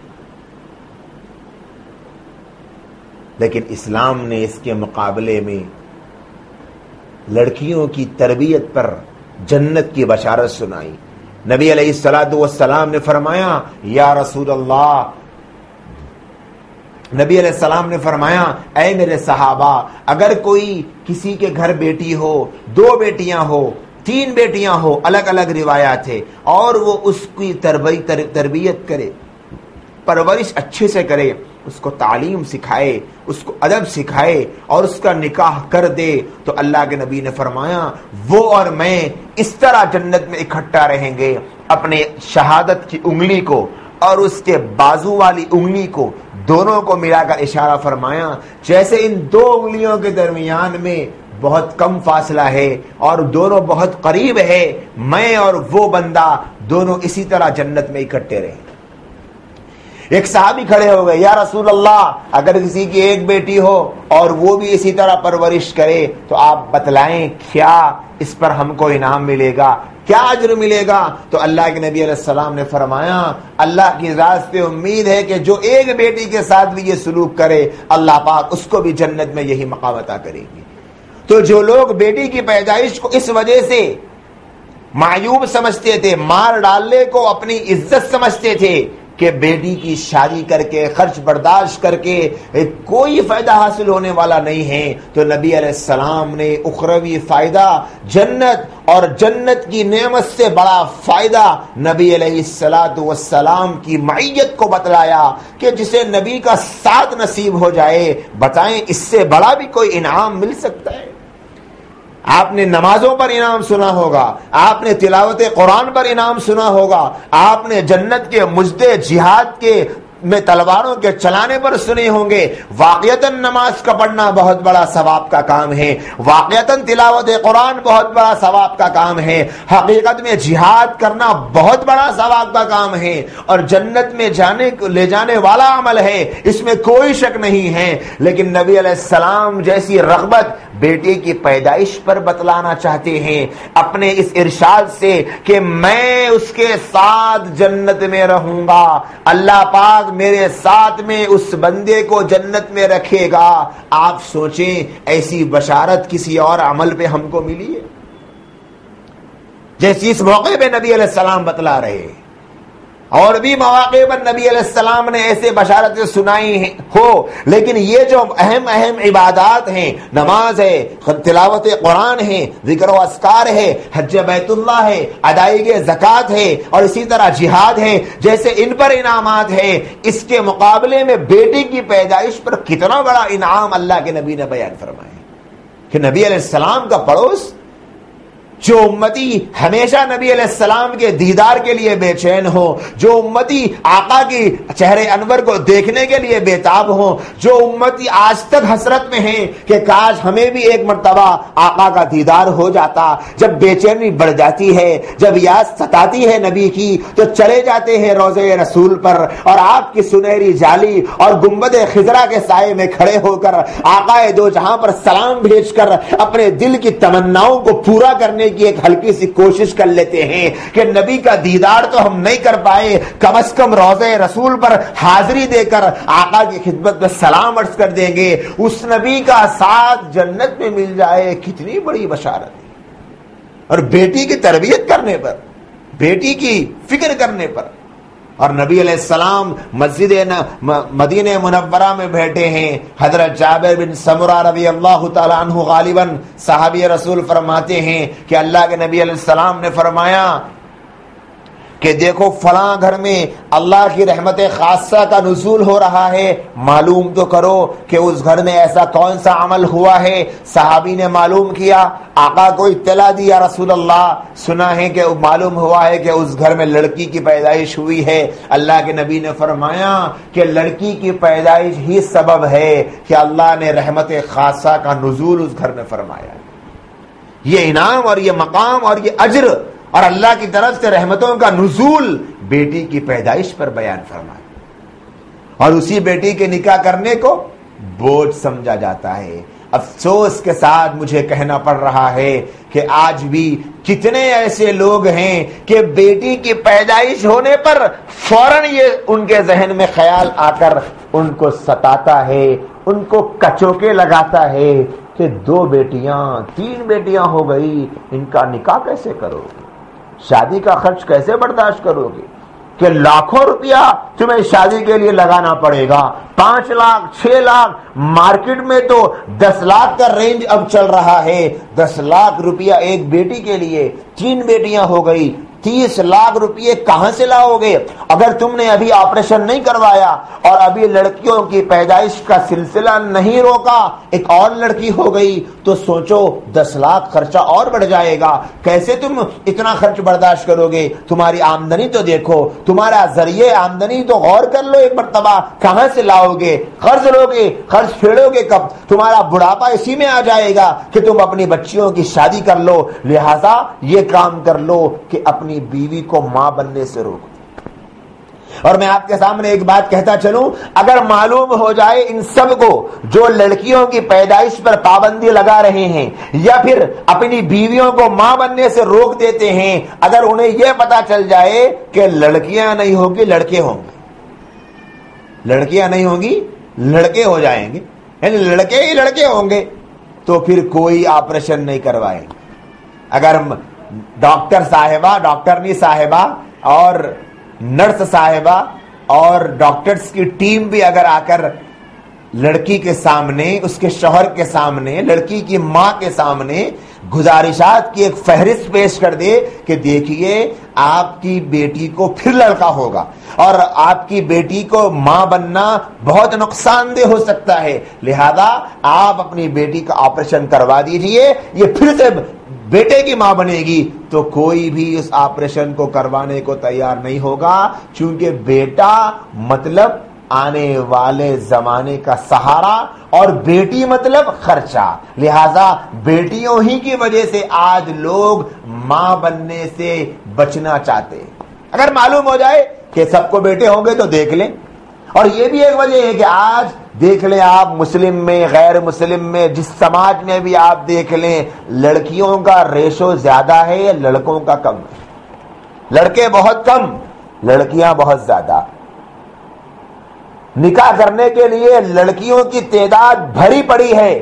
لیکن اسلام نے اس کے مقابلے میں لڑکیوں کی تربیت پر جنت کی بشارت سنائی۔ نبی علیہ الصلوۃ والسلام نے فرمایا یا رسول اللہ، نبی علیہ السلام نے فرمایا اے میرے صحابہ، اگر کوئی کسی کے گھر بیٹی ہو، 2 بیٹیاں ہو، 3 بیٹیاں ہو، الگ الگ روایات ہے، اور وہ اس کی تربیت کرے، پرورش اچھے سے کرے، اس کو تعلیم سکھائے، اس کو ادب سکھائے اور اس کا نکاح کر دے، تو اللہ کے نبی نے فرمایا وہ اور میں اس طرح جنت میں اکٹھا رہیں گے، اپنے شہادت کی انگلی کو اور اس کے بازو والی انگلی کو دونوں کو ملا کر اشارہ فرمایا جیسے ان دو انگلیوں کے درمیان میں بہت کم فاصلہ ہے اور دونوں بہت قریب ہے، میں اور وہ بندہ دونوں اسی طرح جنت میں اکٹھے رہے۔ ایک صحابی کھڑے ہو گئے، یا رسول اللہ اگر کسی کی ایک بیٹی ہو اور وہ بھی اسی طرح پرورش کرے تو آپ بتلائیں کیا اس پر ہم کو انعام ملے گا، کیا اجر ملے گا؟ تو اللہ کے نبی علیہ السلام نے فرمایا اللہ کی ذات سے امید ہے کہ جو ایک بیٹی کے ساتھ بھی یہ سلوک کرے اللہ پاک اس کو بھی جنت میں یہی مقام عطا کرے گی۔ تو جو لوگ بیٹی کی پیدائش کو اس وجہ سے معیوب سمجھتے تھے، مار ڈالنے کو اپنی عزت سمجھتے تھے کہ بیٹی کی شادی کر کے خرچ برداشت کر کے کوئی فائدہ حاصل ہونے والا نہیں ہے، تو نبی علیہ السلام نے اخروی فائدہ جنت اور جنت کی نعمت سے بڑا فائدہ نبی علیہ السلام کی معیت کو بتلایا کہ جسے نبی کا ساتھ نصیب ہو جائے، بتائیں اس سے بڑا بھی کوئی انعام مل سکتا ہے؟ آپ نے نمازوں پر انعام سنا ہوگا، آپ نے تلاوت قرآن پر انعام سنا ہوگا، آپ نے جنت کے مجدے جہاد کے میں تلواروں کے چلانے پر سنے ہوں گے۔ واقعتاً نماز کا پڑھنا بہت بڑا ثواب کا کام ہے، واقعتاً تلاوت قرآن بہت بڑا ثواب کا کام ہے، حقیقت میں جہاد کرنا بہت بڑا ثواب کا کام ہے اور جنت میں لے جانے والا عمل ہے، اس میں کوئی شک نہیں ہے۔ لیکن نبی علیہ السلام جیسی رغبت بیٹی کی پیدائش پر بتلانا چاہتے ہیں اپنے اس ارشاد سے کہ میں اس کے ساتھ جنت میں رہوں گا، اللہ پاک میرے ساتھ میں اس بندے کو جنت میں رکھے گا۔ آپ سوچیں ایسی بشارت کسی اور عمل پہ ہم کو ملی ہے جیسی اس موقع پہ نبی علیہ السلام بتلا رہے ہیں؟ اور بھی مواقع پر نبی علیہ السلام نے ایسے بشارتیں سنائی ہو، لیکن یہ جو اہم عبادات ہیں، نماز ہے، تلاوت قرآن ہے، ذکر و اذکار ہے، حج بیت اللہ ہے، ادائیگی زکوٰۃ ہے اور اسی طرح جہاد ہے، جیسے ان پر انعامات ہیں، اس کے مقابلے میں بیٹی کی پیدائش پر کتنا بڑا انعام اللہ کے نبی نے بیان فرمایا کہ نبی علیہ السلام کا پڑوس، جو امتی ہمیشہ نبی علیہ السلام کے دیدار کے لیے بے چین ہو، جو امتی آقا کی چہرے انور کو دیکھنے کے لیے بےتاب ہو، جو امتی آج تک حسرت میں ہیں کہ کاش ہمیں بھی ایک مرتبہ آقا کا دیدار ہو جاتا، جب بے چینی بڑھ جاتی ہے، جب یاد ستاتی ہے نبی کی تو چلے جاتے ہیں روضہ رسول پر اور آپ کی سنہری جالی اور گنبد خضرا کے سائے میں کھڑے ہو کر آقا دو جہاں پر سلام بھیج کر اپنے دل کی تمناؤں کو پورا کرنے کی ایک ہلکی سی کوشش کر لیتے ہیں کہ نبی کا دیدار تو ہم نہیں کر پائے، کم از کم روضہ رسول پر حاضری دے کر آقا کی خدمت میں سلام عرض کر دیں گے، اس نبی کا ساتھ جنت میں مل جائے، کتنی بڑی بشارت ہے۔ اور بیٹی کی تربیت کرنے پر، بیٹی کی فکر کرنے پر، اور نبی علیہ السلام مسجد مدینہ منورہ میں بیٹھے ہیں، حضرت جابر بن سمرہ رضی اللہ تعالیٰ عنہ غالباً صحابی رسول فرماتے ہیں کہ اللہ کے نبی علیہ السلام نے فرمایا کہ دیکھو فلاں گھر میں اللہ کی رحمت خاصہ کا نزول ہو رہا ہے، معلوم تو کرو کہ اس گھر میں ایسا کون سا عمل ہوا ہے۔ صحابی نے معلوم کیا، آقا کو اطلاع دی، یا رسول اللہ سنا ہے کہ معلوم ہوا ہے کہ اس گھر میں لڑکی کی پیدائش ہوئی ہے۔ اللہ کے نبی نے فرمایا کہ لڑکی کی پیدائش ہی سبب ہے کہ اللہ نے رحمت خاصہ کا نزول اس گھر میں فرمایا۔ یہ انعام اور یہ مقام اور یہ اجر اور اللہ کی طرف سے رحمتوں کا نزول بیٹی کی پیدائش پر بیان فرمایا، اور اسی بیٹی کے نکاح کرنے کو بوجھ سمجھا جاتا ہے۔ افسوس کے ساتھ مجھے کہنا پڑ رہا ہے کہ آج بھی کتنے ایسے لوگ ہیں کہ بیٹی کی پیدائش ہونے پر فوراً یہ ان کے ذہن میں خیال آ کر ان کو ستاتا ہے، ان کو کچوکے لگاتا ہے کہ 2 بیٹیاں 3 بیٹیاں ہو گئی، ان کا نکاح کیسے کرو گے، شادی کا خرچ کیسے برداشت کرو گے، کہ لاکھوں روپیہ تمہیں شادی کے لیے لگانا پڑے گا، 5 لاکھ 6 لاکھ، مارکیٹ میں تو 10 لاکھ کا رینج اب چل رہا ہے، 10 لاکھ روپیہ ایک بیٹی کے لیے، 3 بیٹیاں ہو گئی 30 لاکھ روپئے کہاں سے لاؤ گے؟ اگر تم نے ابھی آپریشن نہیں کروایا اور ابھی لڑکیوں کی پیدائش کا سلسلہ نہیں روکا، ایک اور لڑکی ہو گئی تو سوچو 10 لاکھ خرچہ اور بڑھ جائے گا۔ کیسے تم اتنا خرچ برداشت کرو گے؟ تمہاری آمدنی تو دیکھو، تمہارا ذریعہ آمدنی تو غور کر لو ایک مرتبہ، کہاں سے لاؤ گے؟ قرض لو گے، قرض پھیڑو گے کب؟ تمہارا بڑھاپا اسی میں آ جائے گا کہ تم اپنی بچیوں کی شادی کر لو۔ لہذا یہ کام کر لو کہ اپنی بیوی کو ماں بننے سے روکو۔ اور میں آپ کے سامنے ایک بات کہتا چلوں، اگر معلوم ہو جائے ان سب کو جو لڑکیوں کی پیدائش پر پابندی لگا رہے ہیں یا پھر اپنی بیویوں کو ماں بننے سے روک دیتے ہیں، اگر انہیں یہ پتا چل جائے کہ لڑکیاں نہیں ہوگی لڑکے ہوں گے، لڑکیاں نہیں ہوں گی لڑکے ہو جائیں گے، یعنی لڑکے ہی لڑکے ہوں گے، تو پھر کوئی آپریشن نہیں کروائیں گے۔ اگر ڈاکٹر صاحبہ، ڈاکٹرنی صاحبہ اور نرس صاحبہ اور ڈاکٹرز کی ٹیم بھی اگر آ کر لڑکی کے سامنے، اس کے شوہر کے سامنے، لڑکی کی ماں کے سامنے گزارشات کی ایک فہرست پیش کر دے کہ دیکھیے آپ کی بیٹی کو پھر لڑکا ہوگا اور آپ کی بیٹی کو ماں بننا بہت نقصان دہ ہو سکتا ہے، لہذا آپ اپنی بیٹی کا آپریشن کروا دیجئے، یہ پھر سے بیٹے کی ماں بنے گی، تو کوئی بھی اس آپریشن کو کروانے کو تیار نہیں ہوگا، چونکہ بیٹا مطلب آنے والے زمانے کا سہارا اور بیٹی مطلب خرچہ، لہذا بیٹیوں ہی کی وجہ سے آج لوگ ماں بننے سے بچنا چاہتے ہیں۔ اگر معلوم ہو جائے کہ سب کو بیٹے ہوں گے تو دیکھ لیں، اور یہ بھی ایک وجہ ہے کہ آج دیکھ لیں آپ مسلم میں، غیر مسلم میں، جس سماج میں بھی آپ دیکھ لیں، لڑکیوں کا ریشو زیادہ ہے یا لڑکوں کا کم ہے؟ لڑکے بہت کم، لڑکیاں بہت زیادہ۔ نکاح کرنے کے لیے لڑکیوں کی تعداد بھری پڑی ہے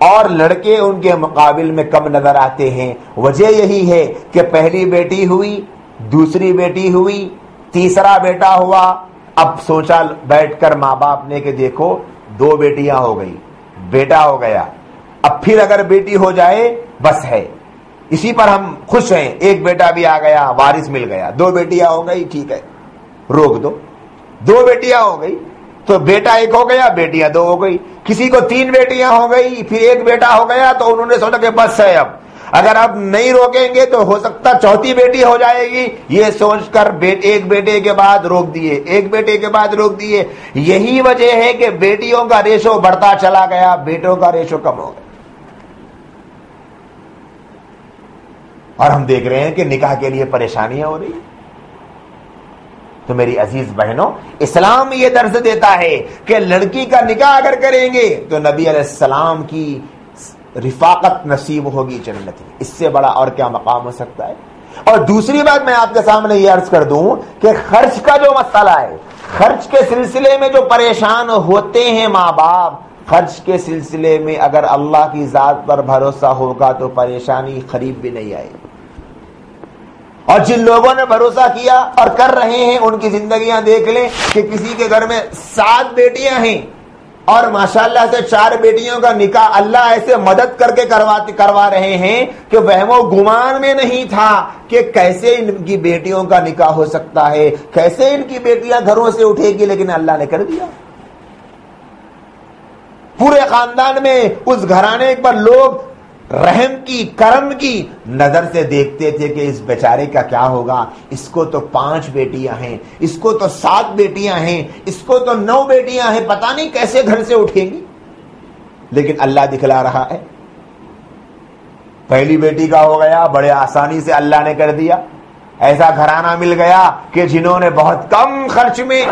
اور لڑکے ان کے مقابل میں کم نظر آتے ہیں۔ وجہ یہی ہے کہ پہلی بیٹی ہوئی، دوسری بیٹی ہوئی، تیسرا بیٹا ہوا، اب سوچا بیٹھ کر ماں باپ نے کہ دیکھو 2 بیٹیاں ہو گئی، بیٹا ہو گیا، اب پھر اگر بیٹی ہو جائے بس ہے، اسی پر ہم خوش ہیں، ایک بیٹا بھی آ گیا، وارث مل گیا، 2 بیٹیاں ہو گئی، ٹھیک ہے روک دو، 2 بیٹیاں ہو گئی تو بیٹا 1 ہو گیا، بیٹیاں 2 ہو گئی، کسی کو 3 بیٹیاں ہو گئی، پھر 1 بیٹا ہو گیا، تو انہوں نے سوچا کہ بس ہے، اب اگر اب نہیں روکیں گے تو ہو سکتا 4تھی بیٹی ہو جائے گی، یہ سوچ کر ایک بیٹے کے بعد روک دیے، ایک بیٹے کے بعد روک دیے۔ یہی وجہ ہے کہ بیٹیوں کا ریشو بڑھتا چلا گیا، بیٹوں کا ریشو کم ہو گیا۔ اور ہم دیکھ رہے ہیں کہ نکاح کے لیے پریشانیاں ہو رہی ہیں۔ تو میری عزیز بہنوں، اسلام یہ درس دیتا ہے کہ لڑکی کا نکاح اگر کریں گے تو نبی علیہ السلام کی رفاقت نصیب ہوگی جنت میں، اس سے بڑا اور کیا مقام ہو سکتا ہے؟ اور دوسری بات میں آپ کے سامنے یہ عرض کر دوں کہ خرچ کا جو مسئلہ ہے، خرچ کے سلسلے میں جو پریشان ہوتے ہیں ماں باپ، خرچ کے سلسلے میں اگر اللہ کی ذات پر بھروسہ ہوگا تو پریشانی قریب بھی نہیں آئے گی۔ اور جن لوگوں نے بھروسہ کیا اور کر رہے ہیں ان کی زندگیاں دیکھ لیں کہ کسی کے گھر میں 7 بیٹیاں ہیں اور ماشاءاللہ سے 4 بیٹیوں کا نکاح اللہ ایسے مدد کر کے کروا رہے ہیں کہ وہم و گمان میں نہیں تھا کہ کیسے ان کی بیٹیوں کا نکاح ہو سکتا ہے، کیسے ان کی بیٹیاں گھروں سے اٹھے گی، لیکن اللہ نے کر دیا۔ پورے خاندان میں اس گھرانے پر لوگ رحم کی، کرم کی نظر سے دیکھتے تھے کہ اس بیچارے کا کیا ہوگا، اس کو تو 5 بیٹیاں ہیں، اس کو تو 7 بیٹیاں ہیں، اس کو تو 9 بیٹیاں ہیں، پتہ نہیں کیسے گھر سے اٹھیں گی۔ لیکن اللہ دکھلا رہا ہے، پہلی بیٹی کا ہو گیا، بڑے آسانی سے اللہ نے کر دیا۔ ایسا گھرانہ مل گیا کہ جنہوں نے بہت کم خرچ میں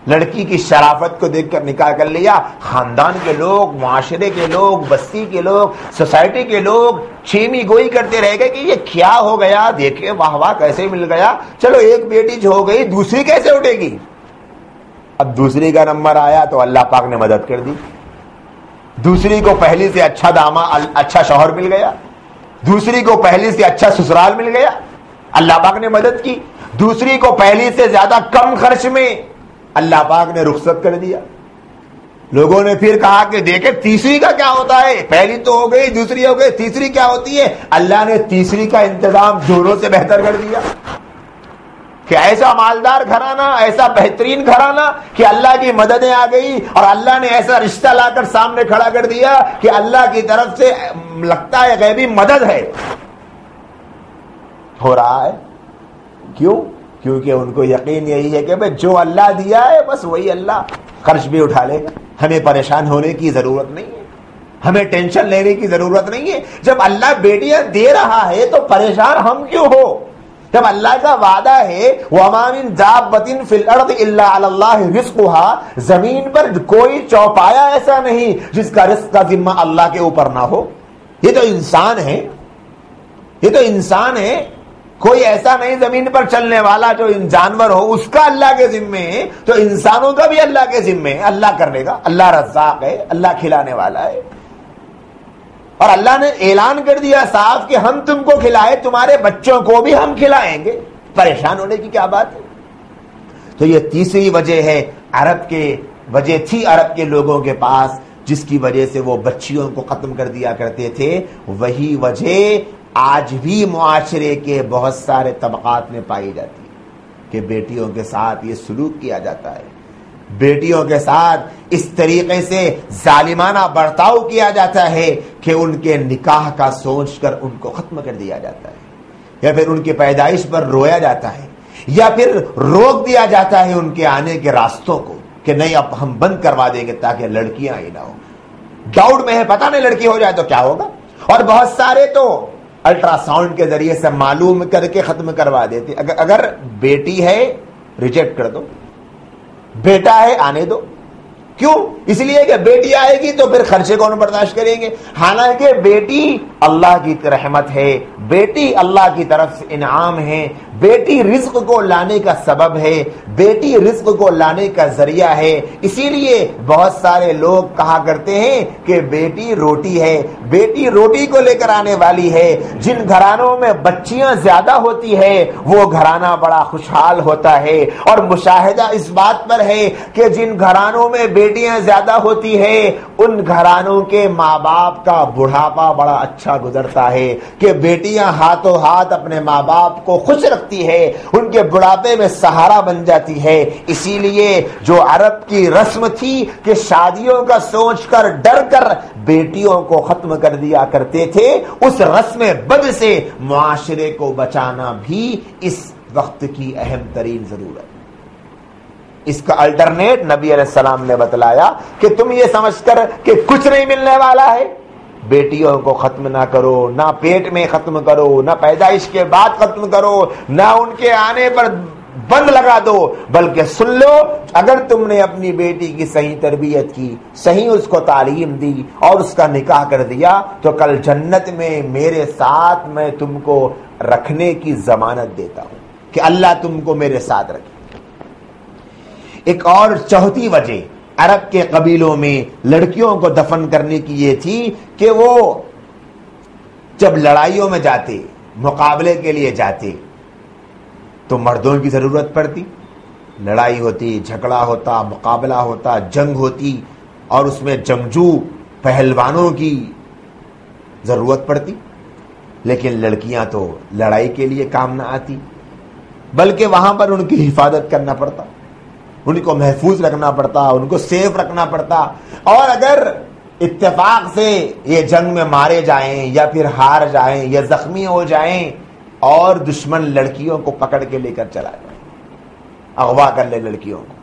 لڑکی کی شرافت کو دیکھ کر نکاح کر لیا، خاندان کے لوگ، معاشرے کے لوگ، بستی کے لوگ، سوسائٹی کے لوگ چھیمی گوئی کرتے رہ گئے کہ یہ کیا ہو گیا، دیکھیں واہ واہ کیسے مل گیا، چلو ایک بیٹی جو ہو گئی دوسری کیسے اٹھے گی۔ اب دوسری کا نمبر آیا تو اللہ پاک نے مدد کر دی، دوسری کو پہلی سے اچھا شوہر مل گیا، دوسری کو پہلی سے اچھا سسرال مل گیا، اللہ پاک نے مدد کی، دوسری کو پہلی سے زیادہ کم خرچ میں اللہ پاک نے رخصت کر دیا۔ لوگوں نے پھر کہا کہ دیکھیں تیسری کا کیا ہوتا ہے، پہلی تو ہو گئی، دوسری ہو گئی، تیسری کیا ہوتی ہے؟ اللہ نے تیسری کا انتظام دونوں سے بہتر کر دیا۔ کہ ایسا مالدار گھرانہ، ایسا بہترین گھرانہ کہ اللہ کی مددیں آ گئی اور اللہ نے ایسا رشتہ لا کر سامنے کھڑا کر دیا کہ اللہ کی طرف سے لگتا ہے غیبی مدد ہے. ہو رہا ہے. کیوں؟ کیونکہ ان کو یقین یہی ہے کہ بھئی جو اللہ دیا ہے بس وہی اللہ خرچ بھی اٹھا لے گا. ہمیں پریشان ہونے کی ضرورت نہیں ہے، ہمیں ٹینشن لینے کی ضرورت نہیں ہے. جب اللہ بیٹیاں دے رہا ہے تو پریشان ہم کیوں ہو؟ جب اللہ کا وعدہ ہے وَمَا مِن دَابَّةٍ فِي الْأَرْضِ إِلَّا عَلَى اللَّهِ رِزْقُهَا، زمین پر کوئی چوپایا ایسا نہیں جس کا رزق کا ذمہ اللہ کے اوپر نہ ہو. یہ تو انسان ہے، یہ تو انسان ہے. کوئی ایسا نہیں زمین پر چلنے والا جو جانور ہو اس کا اللہ کے ذمے ہے، تو انسانوں کا بھی اللہ کے ذمے ہے. اللہ کرنے کا، اللہ رزاق ہے، اللہ کھلانے والا ہے. اور اللہ نے اعلان کر دیا صاف کہ ہم تم کو کھلائے، تمہارے بچوں کو بھی ہم کھلائیں گے. پریشان ہونے کی کیا بات ہے؟ تو یہ تیسری وجہ ہے، وجہ تھی عرب کے لوگوں کے پاس جس کی وجہ سے وہ بچیوں کو ختم کر دیا کرتے تھے. وہی وجہ آج بھی معاشرے کے بہت سارے طبقات میں پائی جاتی ہے کہ بیٹیوں کے ساتھ یہ سلوک کیا جاتا ہے، بیٹیوں کے ساتھ اس طریقے سے ظالمانہ برتاؤ کیا جاتا ہے کہ ان کے نکاح کا سوچ کر ان کو ختم کر دیا جاتا ہے، یا پھر ان کی پیدائش پر رویا جاتا ہے، یا پھر روک دیا جاتا ہے ان کے آنے کے راستوں کو کہ نہیں اب ہم بند کروا دیں گے تاکہ لڑکیاں ہی نہ ہو. ڈاؤٹ میں ہے، پتہ نہیں لڑکی ہو جائے تو کیا ہوگا. اور بہت سارے تو الٹرا ساؤنڈ کے ذریعے سے معلوم کر کے ختم کروا دیتے. اگر بیٹی ہے ریجیکٹ کر دو، بیٹا ہے آنے دو. کیوں؟ اس لیے کہ بیٹی آئے گی تو پھر خرچے کون برداشت کریں گے. حالانکہ بیٹی اللہ کی رحمت ہے، بیٹی اللہ کی طرف سے انعام ہے، بیٹی رزق کو لانے کا سبب ہے، بیٹی رزق کو لانے کا ذریعہ ہے. اسی لیے بہت سارے لوگ کہا کرتے ہیں کہ بیٹی روٹی ہے، بیٹی روٹی کو لے کر آنے والی ہے. جن گھرانوں میں بچیاں زیادہ ہوتی ہے وہ گھرانہ بڑا خوشحال ہوتا ہے. اور مشاہدہ اس بات پر ہے کہ جن گھرانوں میں بیٹیاں زیادہ ہوتی ہے ان گھرانوں کے ماں باپ کا بڑھاپا بڑا اچھا گزرتا ہے کہ بیٹیاں ہاتھوں ہاتھ اپنے ماں باپ کو خوش رکھتی ہے، ان کے بڑھاپے میں سہارا بن جاتی ہے. اسی لیے جو عرب کی رسم تھی کہ شادیوں کا سوچ کر ڈر کر بیٹیوں کو ختم کر دیا کرتے تھے، اس رسم بد سے معاشرے کو بچانا بھی اس وقت کی اہم ترین ضرورت. اس کا الٹرنیٹ نبی علیہ السلام نے بتلایا کہ تم یہ سمجھ کر کہ کچھ نہیں ملنے والا ہے، بیٹیوں کو ختم نہ کرو، نہ پیٹ میں ختم کرو، نہ پیدائش کے بعد ختم کرو، نہ ان کے آنے پر بند لگا دو، بلکہ سن لو اگر تم نے اپنی بیٹی کی صحیح تربیت کی، صحیح اس کو تعلیم دی اور اس کا نکاح کر دیا تو کل جنت میں میرے ساتھ میں تم کو رکھنے کی ضمانت دیتا ہوں کہ اللہ تم کو میرے ساتھ رکھے. ایک اور چوتھی وجہ عرب کے قبیلوں میں لڑکیوں کو دفن کرنے کی یہ تھی کہ وہ جب لڑائیوں میں جاتے، مقابلے کے لیے جاتے تو مردوں کی ضرورت پڑتی. لڑائی ہوتی، جھگڑا ہوتا، مقابلہ ہوتا، جنگ ہوتی اور اس میں جنگجو پہلوانوں کی ضرورت پڑتی. لیکن لڑکیاں تو لڑائی کے لیے کام نہ آتی، بلکہ وہاں پر ان کی حفاظت کرنا پڑتا، ان کو محفوظ رکھنا پڑتا، ان کو سیف رکھنا پڑتا. اور اگر اتفاق سے یہ جنگ میں مارے جائیں یا پھر ہار جائیں یا زخمی ہو جائیں اور دشمن لڑکیوں کو پکڑ کے لے کر چلا جائے، اغوا کر لے، لڑکیوں کو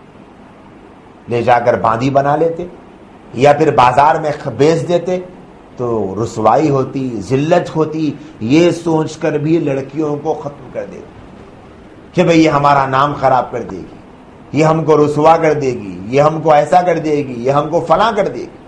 لے جا کر باندھی بنا لیتے یا پھر بازار میں بیچ دیتے تو رسوائی ہوتی، ذلت ہوتی. یہ سوچ کر بھی لڑکیوں کو ختم کر دیتے کہ بھئی یہ ہمارا نام خراب کر دے گی، یہ ہم کو رسوا کر دے گی، یہ ہم کو ایسا کر دے گی، یہ ہم کو فلاں کر دے گی.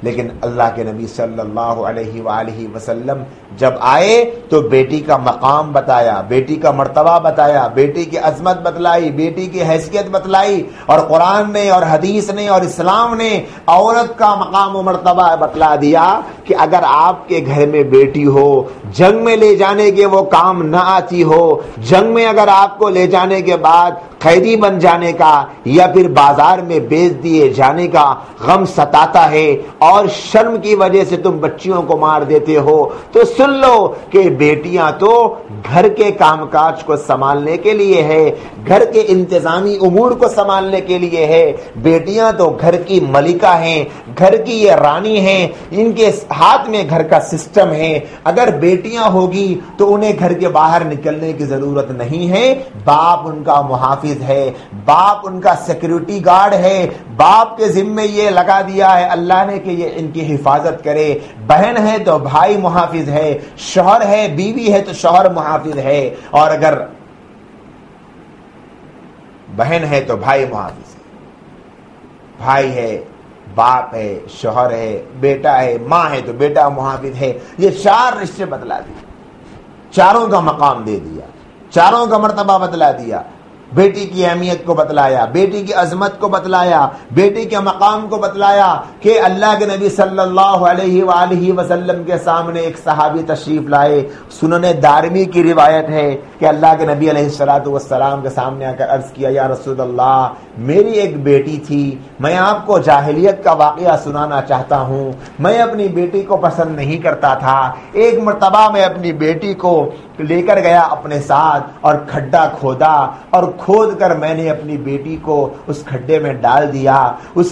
لیکن اللہ کے نبی صلی اللہ علیہ وآلہ وسلم جب آئے تو بیٹی کا مقام بتایا، بیٹی کا مرتبہ بتایا، بیٹی کی عظمت بتلائی، بیٹی کی حیثیت بتلائی. اور قرآن نے اور حدیث نے اور اسلام نے عورت کا مقام و مرتبہ بتلا دیا کہ اگر آپ کے گھر میں بیٹی ہو، جنگ میں لے جانے کے وہ کام نہ آتی ہو، جنگ میں اگر آپ کو لے جانے کے بعد قیدی بن جانے کا یا پھر بازار میں بیچ دیے جانے کا غم ستاتا ہے اور شرم کی وجہ سے تم بچیوں کو مار دیتے ہو، تو سن لو کہ بیٹیاں تو گھر کے کام کاج کو سنبھالنے کے لیے ہے، گھر کے انتظامی امور کو سنبھالنے کے لیے ہے۔ بیٹیاں تو گھر کی ملکہ ہیں، گھر کی یہ رانی ہیں، ان کے ہاتھ میں گھر کا سسٹم ہے۔ اگر بیٹیاں ہوگی تو انہیں گھر کے باہر نکلنے کی ضرورت نہیں ہے، باپ ان کا محافظ ہے، باپ ان کا سیکیورٹی گارڈ ہے، باپ کے ذمے یہ لگا دیا ہے اللہ نے کہ یہ ان کی حفاظت کرے۔ بہن ہے تو بھائی محافظ ہے، شوہر ہے بیوی ہے تو شوہر محافظ ہے، اور اگر بہن ہے تو بھائی محافظ ہے، بھائی ہے، باپ ہے، شوہر ہے، بیٹا ہے، ماں ہے تو بیٹا محافظ ہے۔ یہ چار رشتے بتلا دیے، چاروں کا مقام دے دیا، چاروں کا مرتبہ بتلا دیا، بیٹی کی اہمیت کو بتلایا، بیٹی کی عظمت کو بتلایا، بیٹی کے مقام کو بتلایا کہ اللہ کے نبی صلی اللہ علیہ وآلہ وسلم کے سامنے ایک صحابی تشریف لائے۔ سنن دارمی کی روایت ہے کہ اللہ کے نبی علیہ الصلوۃ والسلام کے سامنے آ کر عرض کیا، یا رسول اللہ میری ایک بیٹی تھی، میں آپ کو جاہلیت کا واقعہ سنانا چاہتا ہوں۔ میں اپنی بیٹی کو پسند نہیں کرتا تھا، ایک مرتبہ میں اپنی بیٹی کو لے کر گیا اپنے ساتھ اور کھڈا کھودا، اور کھود کر میں نے اپنی بیٹی کو اس کھڈے میں ڈال دیا، اس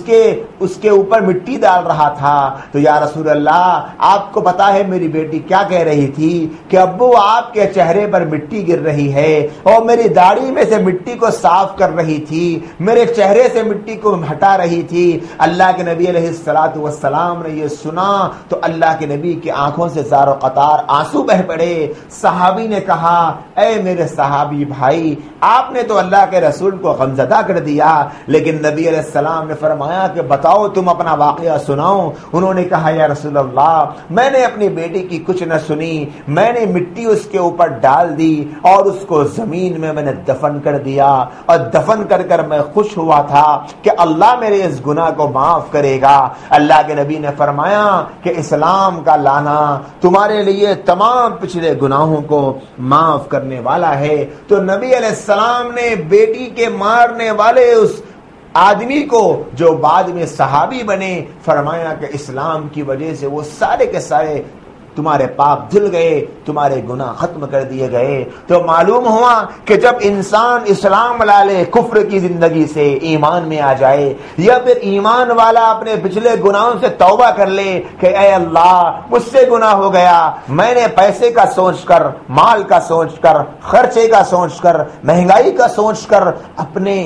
کے اوپر مٹی ڈال رہا تھا۔ تو یا رسول اللہ آپ کو پتا ہے میری بیٹی کیا کہہ رہی تھی کہ ابو آپ کے چہرے پر مٹی گر رہی ہے، اور میری داڑھی میں سے مٹی کو صاف کر رہی تھی، میرے چہرے سے مٹی کو ہٹا رہی تھی۔ اللہ کے نبی علیہ الصلوۃ والسلام نے یہ سنا تو اللہ کے نبی کی آنکھوں سے زار و قطار آنسو بہ پڑے۔ صحابی نے کہا، اے میرے صحابی بھائی، آپ نے تو اللہ کے رسول کو غمزدہ کر دیا، لیکن نبی علیہ السلام نے فرمایا کہ بتاؤ تم اپنا واقعہ سناؤ۔ انہوں نے کہا، یا رسول اللہ میں نے اپنی بیٹی کی کچھ نہ سنی، میں نے مٹی اس کے اوپر ڈال دی اور اس کو زمین میں نے دفن کر دیا، اور دفن کر کر میں خوش ہوا تھا کہ اللہ میرے اس گناہ کو معاف کرے گا۔ اللہ کے نبی نے فرمایا کہ اسلام کا لانا تمہارے لیے تمام پچھلے گناہوں کو معاف کرنے والا ہے۔ تو نبی علیہ السلام نے بیٹی کے مارنے والے اس آدمی کو جو بعد میں صحابی بنے، فرمایا کہ اسلام کی وجہ سے وہ سارے کے سارے تمہارے پاپ دھل گئے، تمہارے گناہ ختم کر دیے گئے۔ تو معلوم ہوا کہ جب انسان اسلام لا لے کفر کی زندگی سے ایمان میں آ جائے، یا پھر ایمان والا اپنے پچھلے گناہوں سے توبہ کر لے کہ اے اللہ مجھ سے گناہ ہو گیا، میں نے پیسے کا سوچ کر، مال کا سوچ کر، خرچے کا سوچ کر، مہنگائی کا سوچ کر اپنے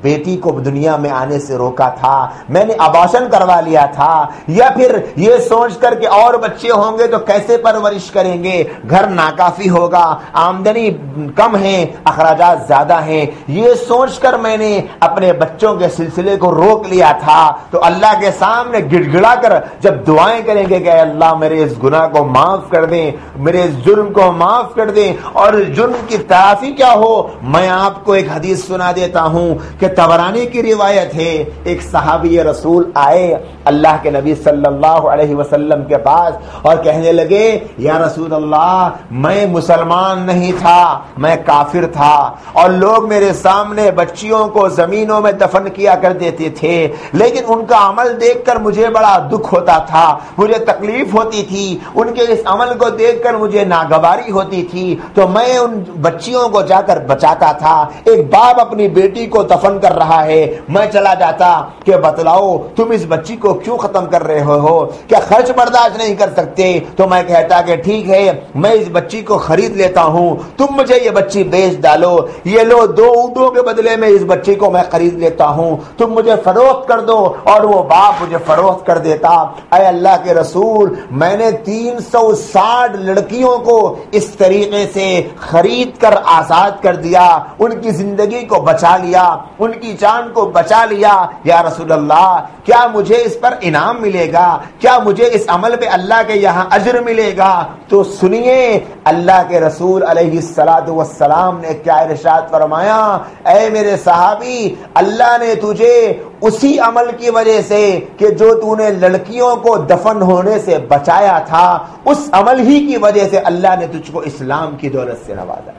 بیٹی کو دنیا میں آنے سے روکا تھا، میں نے ابارشن کروا لیا تھا، یا پھر یہ سوچ کر کہ اور بچے ہوں گے تو کیسے پرورش کریں گے، گھر ناکافی ہوگا، آمدنی کم ہے، اخراجات زیادہ ہیں، یہ سوچ کر میں نے اپنے بچوں کے سلسلے کو روک لیا تھا۔ تو اللہ کے سامنے گڑ گڑا کر جب دعائیں کریں گے کہ اے اللہ میرے اس گناہ کو معاف کر دیں، میرے اس جرم کو معاف کر دیں، اور جرم کی تعافی کیا ہو، میں آپ کو ایک حدیث سنا دیتا ہوں کہ طبرانی کی روایت ہے، ایک صحابی رسول آئے اللہ کے نبی صلی اللہ علیہ وسلم کے پاس اور کہنے لگے، یا رسول اللہ میں مسلمان نہیں تھا، میں کافر تھا، اور لوگ میرے سامنے بچیوں کو زمینوں میں دفن کیا کر دیتے تھے، لیکن ان کا عمل دیکھ کر مجھے بڑا دکھ ہوتا تھا، مجھے تکلیف ہوتی تھی، ان کے اس عمل کو دیکھ کر مجھے ناگواری ہوتی تھی، تو میں ان بچیوں کو جا کر بچاتا تھا۔ ایک باپ اپنی بیٹی کو دفن کر رہا ہے، میں چلا جاتا کہ بتلاؤ تم اس بچی کو کیوں ختم کر رہے ہو، کیا خرچ برداشت نہیں کر سکتے؟ تو میں کہتا کہ ٹھیک ہے میں اس بچی کو خرید لیتا ہوں، تم مجھے یہ بچی بیچ ڈالو، یہ لو 2 اونٹوں کے بدلے میں اس بچی کو میں خرید لیتا ہوں، تم مجھے فروخت کر دو۔ اور وہ باپ مجھے فروخت کر دیتا۔ اے اللہ کے رسول میں نے 360 لڑکیوں کو اس طریقے سے خرید کر آزاد کر دیا، ان کی زندگی کو بچا لیا، ان کی جان کو بچا لیا۔ یا رسول اللہ کیا مجھے اس پر انعام ملے گا؟ کیا مجھے اس عمل پہ اللہ کے یہاں اجر ملے گا؟ تو سنیے اللہ کے رسول علیہ الصلوۃ والسلام نے کیا ارشاد فرمایا، اے میرے صحابی اللہ نے تجھے اسی عمل کی وجہ سے کہ جو تو نے لڑکیوں کو دفن ہونے سے بچایا تھا، اس عمل ہی کی وجہ سے اللہ نے تجھ کو اسلام کی دولت سے نوازا۔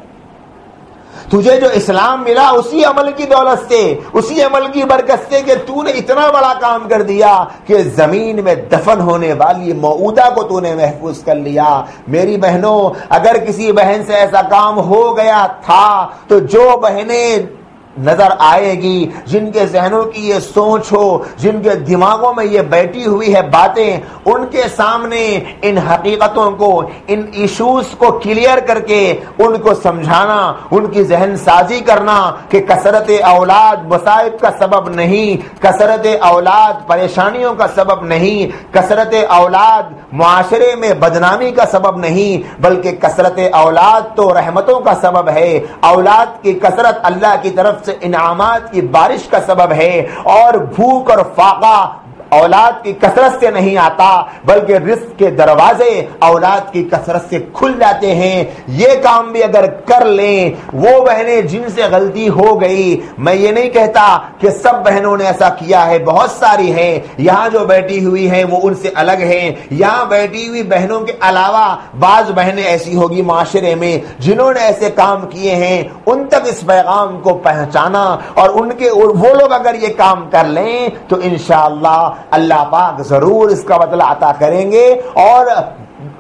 تجھے جو اسلام ملا اسی عمل کی دولت سے، اسی عمل کی برکت سے کہ تو نے اتنا بڑا کام کر دیا کہ زمین میں دفن ہونے والی موعودہ کو تو نے محفوظ کر لیا۔ میری بہنوں، اگر کسی بہن سے ایسا کام ہو گیا تھا تو جو بہنیں نظر آئے گی، جن کے ذہنوں کی یہ سوچ ہو، جن کے دماغوں میں یہ بیٹھی ہوئی ہے باتیں، ان کے سامنے ان حقیقتوں کو، ان ایشوز کو کلیئر کر کے ان کو سمجھانا، ان کی ذہن سازی کرنا کہ کثرت اولاد مصائب کا سبب نہیں، کثرت اولاد پریشانیوں کا سبب نہیں، کثرت اولاد معاشرے میں بدنامی کا سبب نہیں، بلکہ کثرت اولاد تو رحمتوں کا سبب ہے۔ اولاد کی کثرت اللہ کی طرف سے انعامات کی بارش کا سبب ہے، اور بھوک اور فاقہ اولاد کی کثرت سے نہیں آتا، بلکہ رزق کے دروازے اولاد کی کثرت سے کھل جاتے ہیں۔ یہ کام بھی اگر کر لیں وہ بہنیں جن سے غلطی ہو گئی، میں یہ نہیں کہتا کہ سب بہنوں نے ایسا کیا ہے، بہت ساری ہیں یہاں جو بیٹھی ہوئی ہیں وہ ان سے الگ ہیں، یہاں بیٹھی ہوئی بہنوں کے علاوہ بعض بہنیں ایسی ہوگی معاشرے میں جنہوں نے ایسے کام کیے ہیں، ان تک اس پیغام کو پہنچانا، اور ان کے وہ لوگ اگر یہ کام کر لیں تو انشاءاللہ اللہ پاک ضرور اس کا بدلہ عطا کریں گے، اور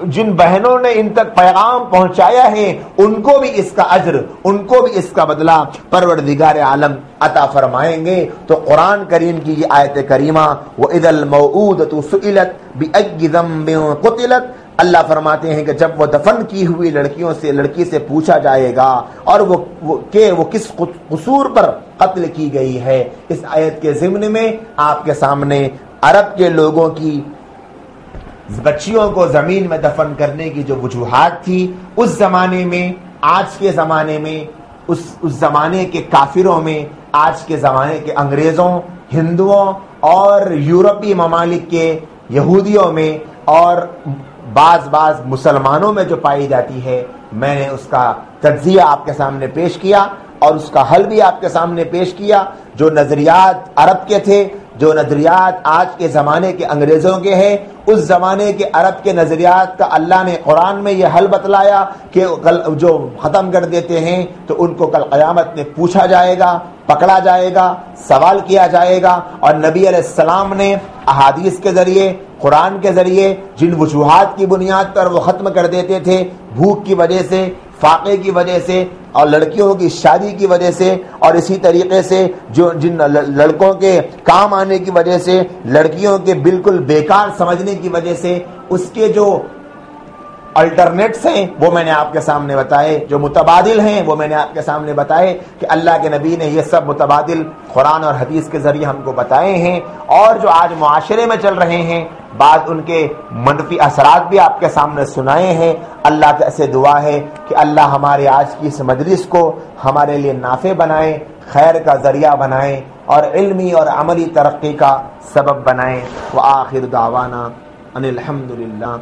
جن بہنوں نے ان تک پیغام پہنچایا ہے ان کو بھی اس کا اجر، ان کو بھی اس کا بدلہ پروردگار عالم عطا فرمائیں گے۔ تو قرآن کریم کی یہ آیت کریمہ وَإِذَا الْمَوْءُودَةُ سُئِلَتْ بِأَيِّ ذَنبٍ قُتِلَتْ، اللہ فرماتے ہیں کہ جب وہ دفن کی ہوئی لڑکی سے پوچھا جائے گا اور وہ کس قصور پر قتل کی گئی ہے۔ اس آیت کے ضمن میں آپ کے سامنے عرب کے لوگوں کی بچیوں کو زمین میں دفن کرنے کی جو وجوہات تھی اس زمانے میں، آج کے زمانے میں، اس زمانے کے کافروں میں، آج کے زمانے کے انگریزوں، ہندوؤں اور یورپی ممالک کے یہودیوں میں، اور بعض مسلمانوں میں جو پائی جاتی ہے، میں نے اس کا تجزیہ آپ کے سامنے پیش کیا اور اس کا حل بھی آپ کے سامنے پیش کیا۔ جو نظریات عرب کے تھے، جو نظریات آج کے زمانے کے انگریزوں کے ہیں، اس زمانے کے عرب کے نظریات کا اللہ نے قرآن میں یہ حل بتلایا کہ جو ختم کر دیتے ہیں تو ان کو کل قیامت میں پوچھا جائے گا، پکڑا جائے گا، سوال کیا جائے گا، اور نبی علیہ السلام نے احادیث کے ذریعے، قرآن کے ذریعے جن وجوہات کی بنیاد پر وہ ختم کر دیتے تھے، بھوک کی وجہ سے، فاقے کی وجہ سے، اور لڑکیوں کی شادی کی وجہ سے، اور اسی طریقے سے جن لڑکوں کے کام آنے کی وجہ سے، لڑکیوں کے بالکل بیکار سمجھنے کی وجہ سے، اس کے جو الٹرنیٹس ہیں وہ میں نے آپ کے سامنے بتائے، جو متبادل ہیں وہ میں نے آپ کے سامنے بتائے کہ اللہ کے نبی نے یہ سب متبادل قرآن اور حدیث کے ذریعے ہم کو بتائے ہیں، اور جو آج معاشرے میں چل رہے ہیں بعض ان کے منفی اثرات بھی آپ کے سامنے سنائے ہیں۔ اللہ سے دعا ہے کہ اللہ ہمارے آج کی اس مجلس کو ہمارے لیے نافع بنائے، خیر کا ذریعہ بنائے، اور علمی اور عملی ترقی کا سبب بنائے۔ وآخر دعوانا ان الحمدللہ۔